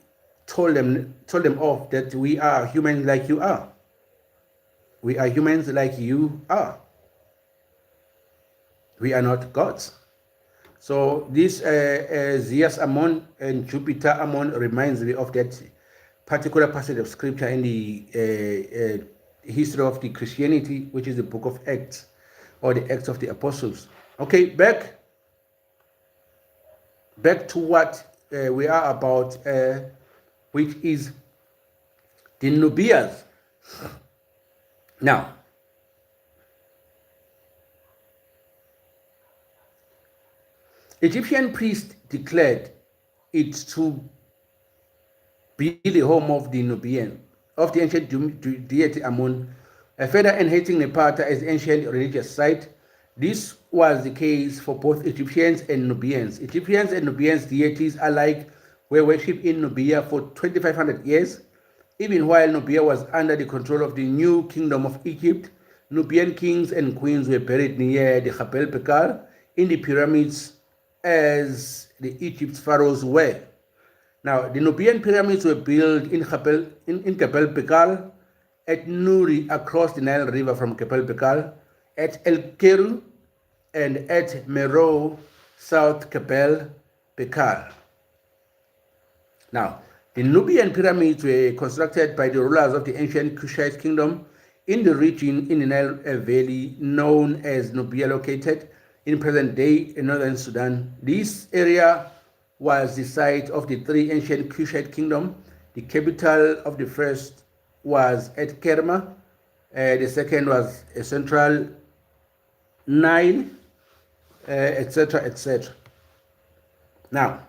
told them off that we are humans like you are. We are humans like you are. We are not gods. So this Zeus Ammon and Jupiter Ammon reminds me of that particular passage of scripture in the history of the Christianity, which is the book of Acts, or the Acts of the Apostles. Okay, back to what we are about, which is the Nubians. Now, Egyptian priests declared it to be the home of the Nubian, of the ancient deity Amun, further enhancing Nepata as ancient religious site. This was the case for both Egyptians and Nubians. Egyptians and Nubians deities alike were worshipped in Nubia for 2,500 years. Even while Nubia was under the control of the new kingdom of Egypt, Nubian kings and queens were buried near the Jebel Bekar in the pyramids as the Egypt's pharaohs were. Now, the Nubian pyramids were built in Jebel Bekar, at Nuri across the Nile River from Jebel Bekar, at El Keru, and at Meroe, South Jebel Bekar. Now, the Nubian pyramids were constructed by the rulers of the ancient Kushite kingdom in the region in the Nile Valley known as Nubia, located in present-day northern Sudan. This area was the site of the three ancient Kushite kingdoms. The capital of the first was at Kerma, the second was a central Nile, etc., etc. Now,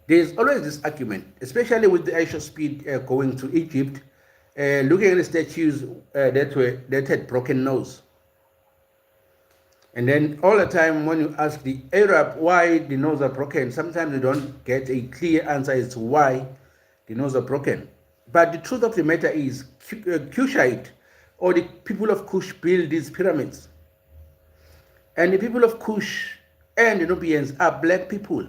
there's always this argument, especially with the Aisha speed going to Egypt, looking at the statues that had broken nose. And then all the time when you ask the Arab why the nose are broken, sometimes you don't get a clear answer as to why the nose are broken. But the truth of the matter is, Kushite, or the people of Kush, built these pyramids. And the people of Kush and the Nubians are black people.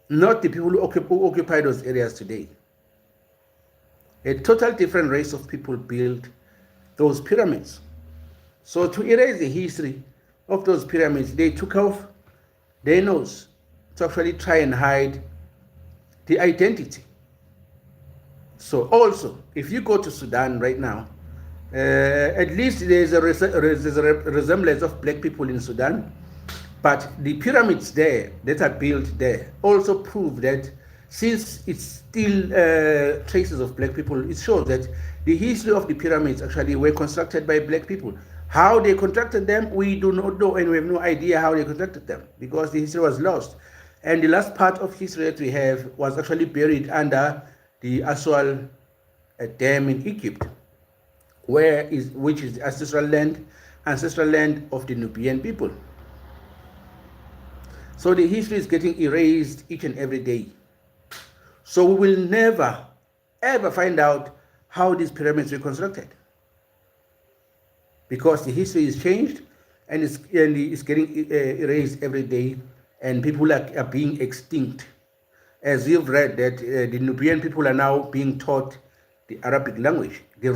Not the people who occupy those areas today. A total different race of people built those pyramids. So to erase the history of those pyramids, they took off their nose to actually try and hide the identity. So also, if you go to Sudan right now, at least there's a resemblance of black people in Sudan, but the pyramids there that are built there also prove that since it's still traces of black people, it shows that the history of the pyramids actually were constructed by black people. How they constructed them, we do not know, and we have no idea how they constructed them, because the history was lost. And the last part of history that we have was actually buried under the Aswal Dam in Egypt, which is the ancestral land of the Nubian people. So the history is getting erased each and every day. So we will never, ever find out how these pyramids were constructed, because the history is changed and it's getting erased every day, and people are being extinct. As you've read that the Nubian people are now being taught the Arabic language. The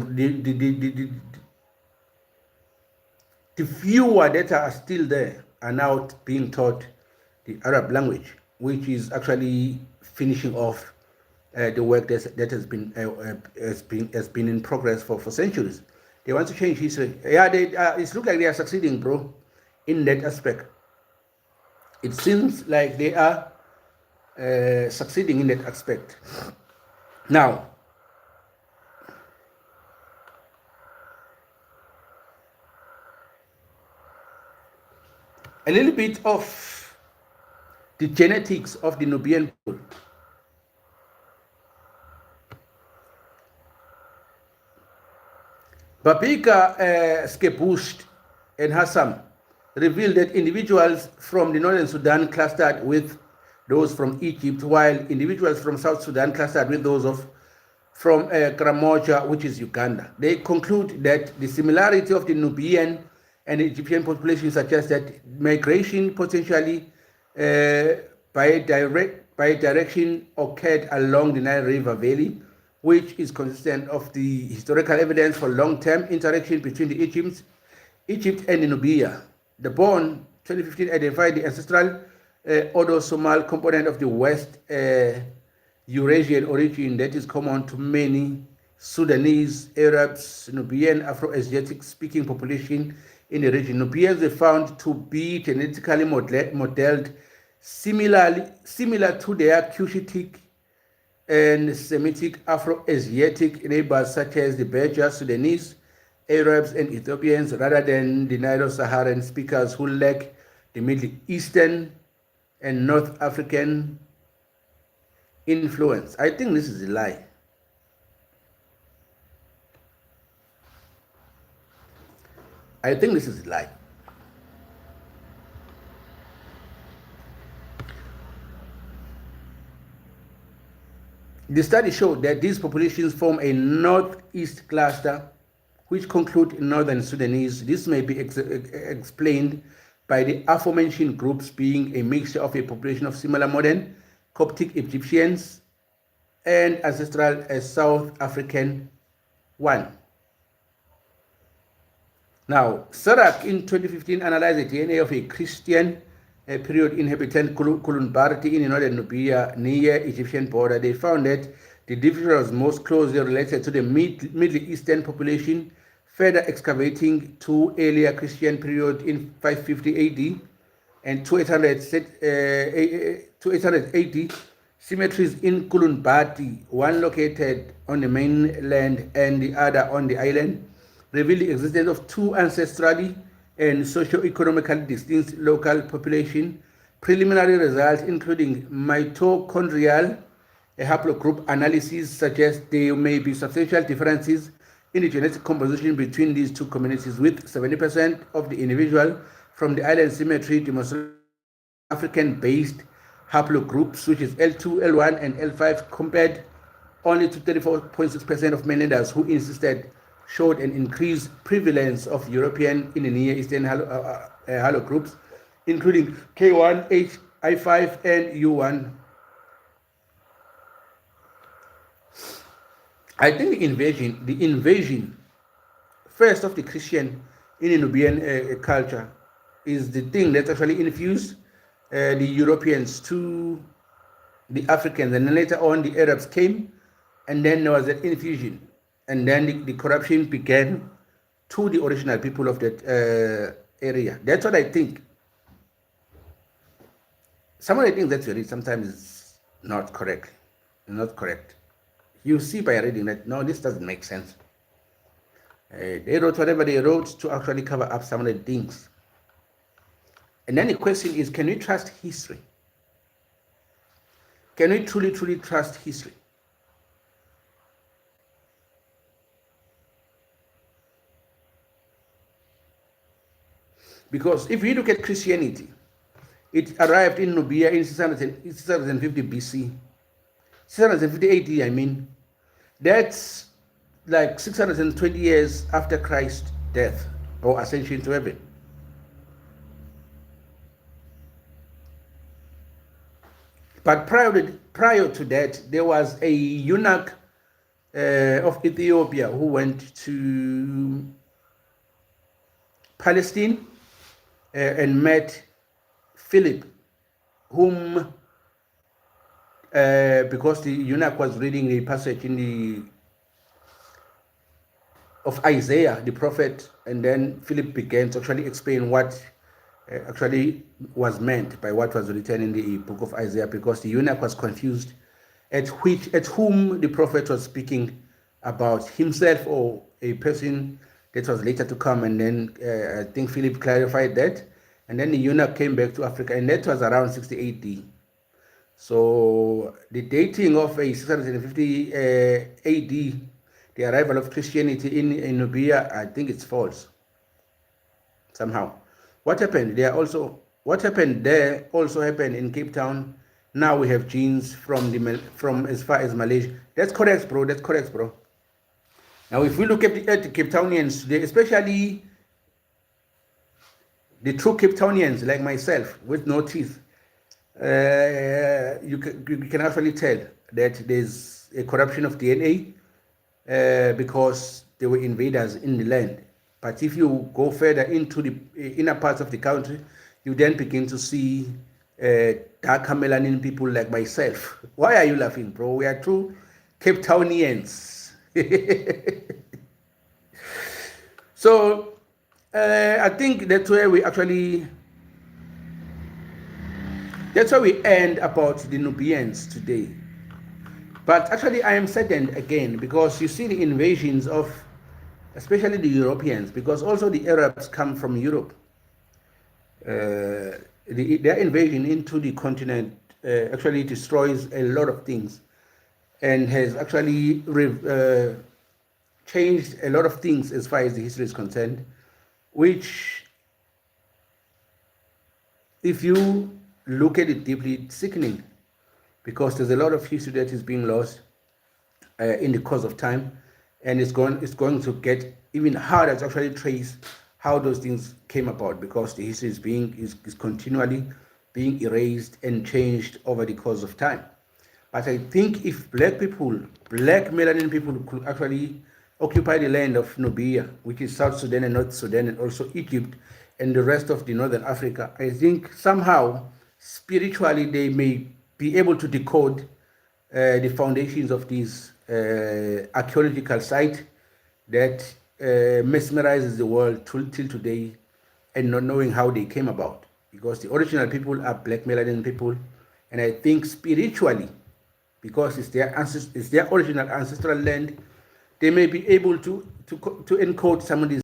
the fewer that are still there are now being taught the Arab language, which is actually finishing off the work that has been in progress for centuries. They want to change history. Yeah, it looks like they are succeeding, bro, in that aspect. It seems like they are succeeding in that aspect. Now, a little bit of the genetics of the Nubian people. Babika Skebusht and Hassam revealed that individuals from the northern Sudan clustered with those from Egypt, while individuals from South Sudan clustered with those from Karamoja, which is Uganda. They conclude that the similarity of the Nubian and the Egyptian population suggests that migration potentially by direction occurred along the Nile River Valley, which is consistent of the historical evidence for long-term interaction between the Egypt and Nubia. The Bond 2015 identified the ancestral Odo-Somal component of the West Eurasian origin that is common to many Sudanese, Arabs, Nubian, Afro-Asiatic speaking population in the region. Nubians were found to be genetically modeled similar to their Cushitic and Semitic Afro-Asiatic neighbors such as the Beja, Sudanese, Arabs, and Ethiopians, rather than the Nilo-Saharan speakers who lack the Middle Eastern and North African influence. I think this is a lie. I think this is a lie. The study showed that these populations form a northeast cluster, which conclude northern Sudanese. This may be explained by the aforementioned groups being a mixture of a population of similar modern Coptic Egyptians and ancestral South African one. Now, Sarak in 2015 analyzed the DNA of a Christian period inhabitant Kulunbarti in northern Nubia near Egyptian border. They found that the individual was most closely related to the Middle Eastern population, further excavating to earlier Christian period in 550 AD and to 880 cemeteries in Kulunbarti, one located on the mainland and the other on the island, reveal the existence of two ancestrally and socio-economically distinct local population. Preliminary results, including mitochondrial haplogroup analysis, suggest there may be substantial differences in the genetic composition between these two communities, with 70% of the individual from the island cemetery demonstrating African-based haplogroups, which is L2, L1, and L5, compared only to 34.6% of mainlanders who showed an increased prevalence of European in the Near Eastern haplogroups, including K1, I5, and U1. I think the invasion first of the Christian in the Nubian culture is the thing that actually infused the Europeans to the Africans, and then later on the Arabs came, and then there was an infusion, and then the corruption began to the original people of that area. That's what I think. Some of the things that you read sometimes is not correct. You see by reading that, no, this doesn't make sense. They wrote whatever they wrote to actually cover up some of the things. And then the question is, can we trust history? Can we truly trust history? Because if you look at Christianity, it arrived in Nubia in 650 BC. 650 AD, I mean. That's like 620 years after Christ's death or ascension to heaven. But prior to that, there was a eunuch of Ethiopia who went to Palestine and met Philip, whom, because the eunuch was reading the passage in the of Isaiah, the prophet, and then Philip began to actually explain what actually was meant by what was written in the book of Isaiah, because the eunuch was confused at whom the prophet was speaking about, himself or a person that was later to come. And then I think Philip clarified that, and then the eunuch came back to Africa, and that was around 60 AD. So the dating of a 650 AD, the arrival of Christianity in Nubia, I think it's false somehow. What happened there also happened in Cape Town. Now we have genes from as far as Malaysia. That's correct, bro. Now, if we look at the Cape Townians today, especially the true Cape Townians like myself with no teeth, you can actually tell that there's a corruption of DNA because there were invaders in the land. But if you go further into the inner parts of the country, you then begin to see darker melanin people like myself. Why are you laughing, bro? We are true Cape Townians. So I think that's where we end about the Nubians today. But actually I am saddened again, because you see the invasions of especially the Europeans, because also the Arabs come from Europe. Their invasion into the continent actually destroys a lot of things, and has actually changed a lot of things as far as the history is concerned, which, if you look at it deeply, it's sickening, because there's a lot of history that is being lost in the course of time, and it's going to get even harder to actually trace how those things came about, because the history is continually being erased and changed over the course of time. But I think if black melanin people could actually occupy the land of Nubia, which is South Sudan and North Sudan, and also Egypt and the rest of the Northern Africa, I think somehow spiritually they may be able to decode the foundations of these archaeological site that mesmerizes the world till today, and not knowing how they came about, because the original people are black melanin people. And I think spiritually, because it's their original ancestral land, they may be able to encode some of these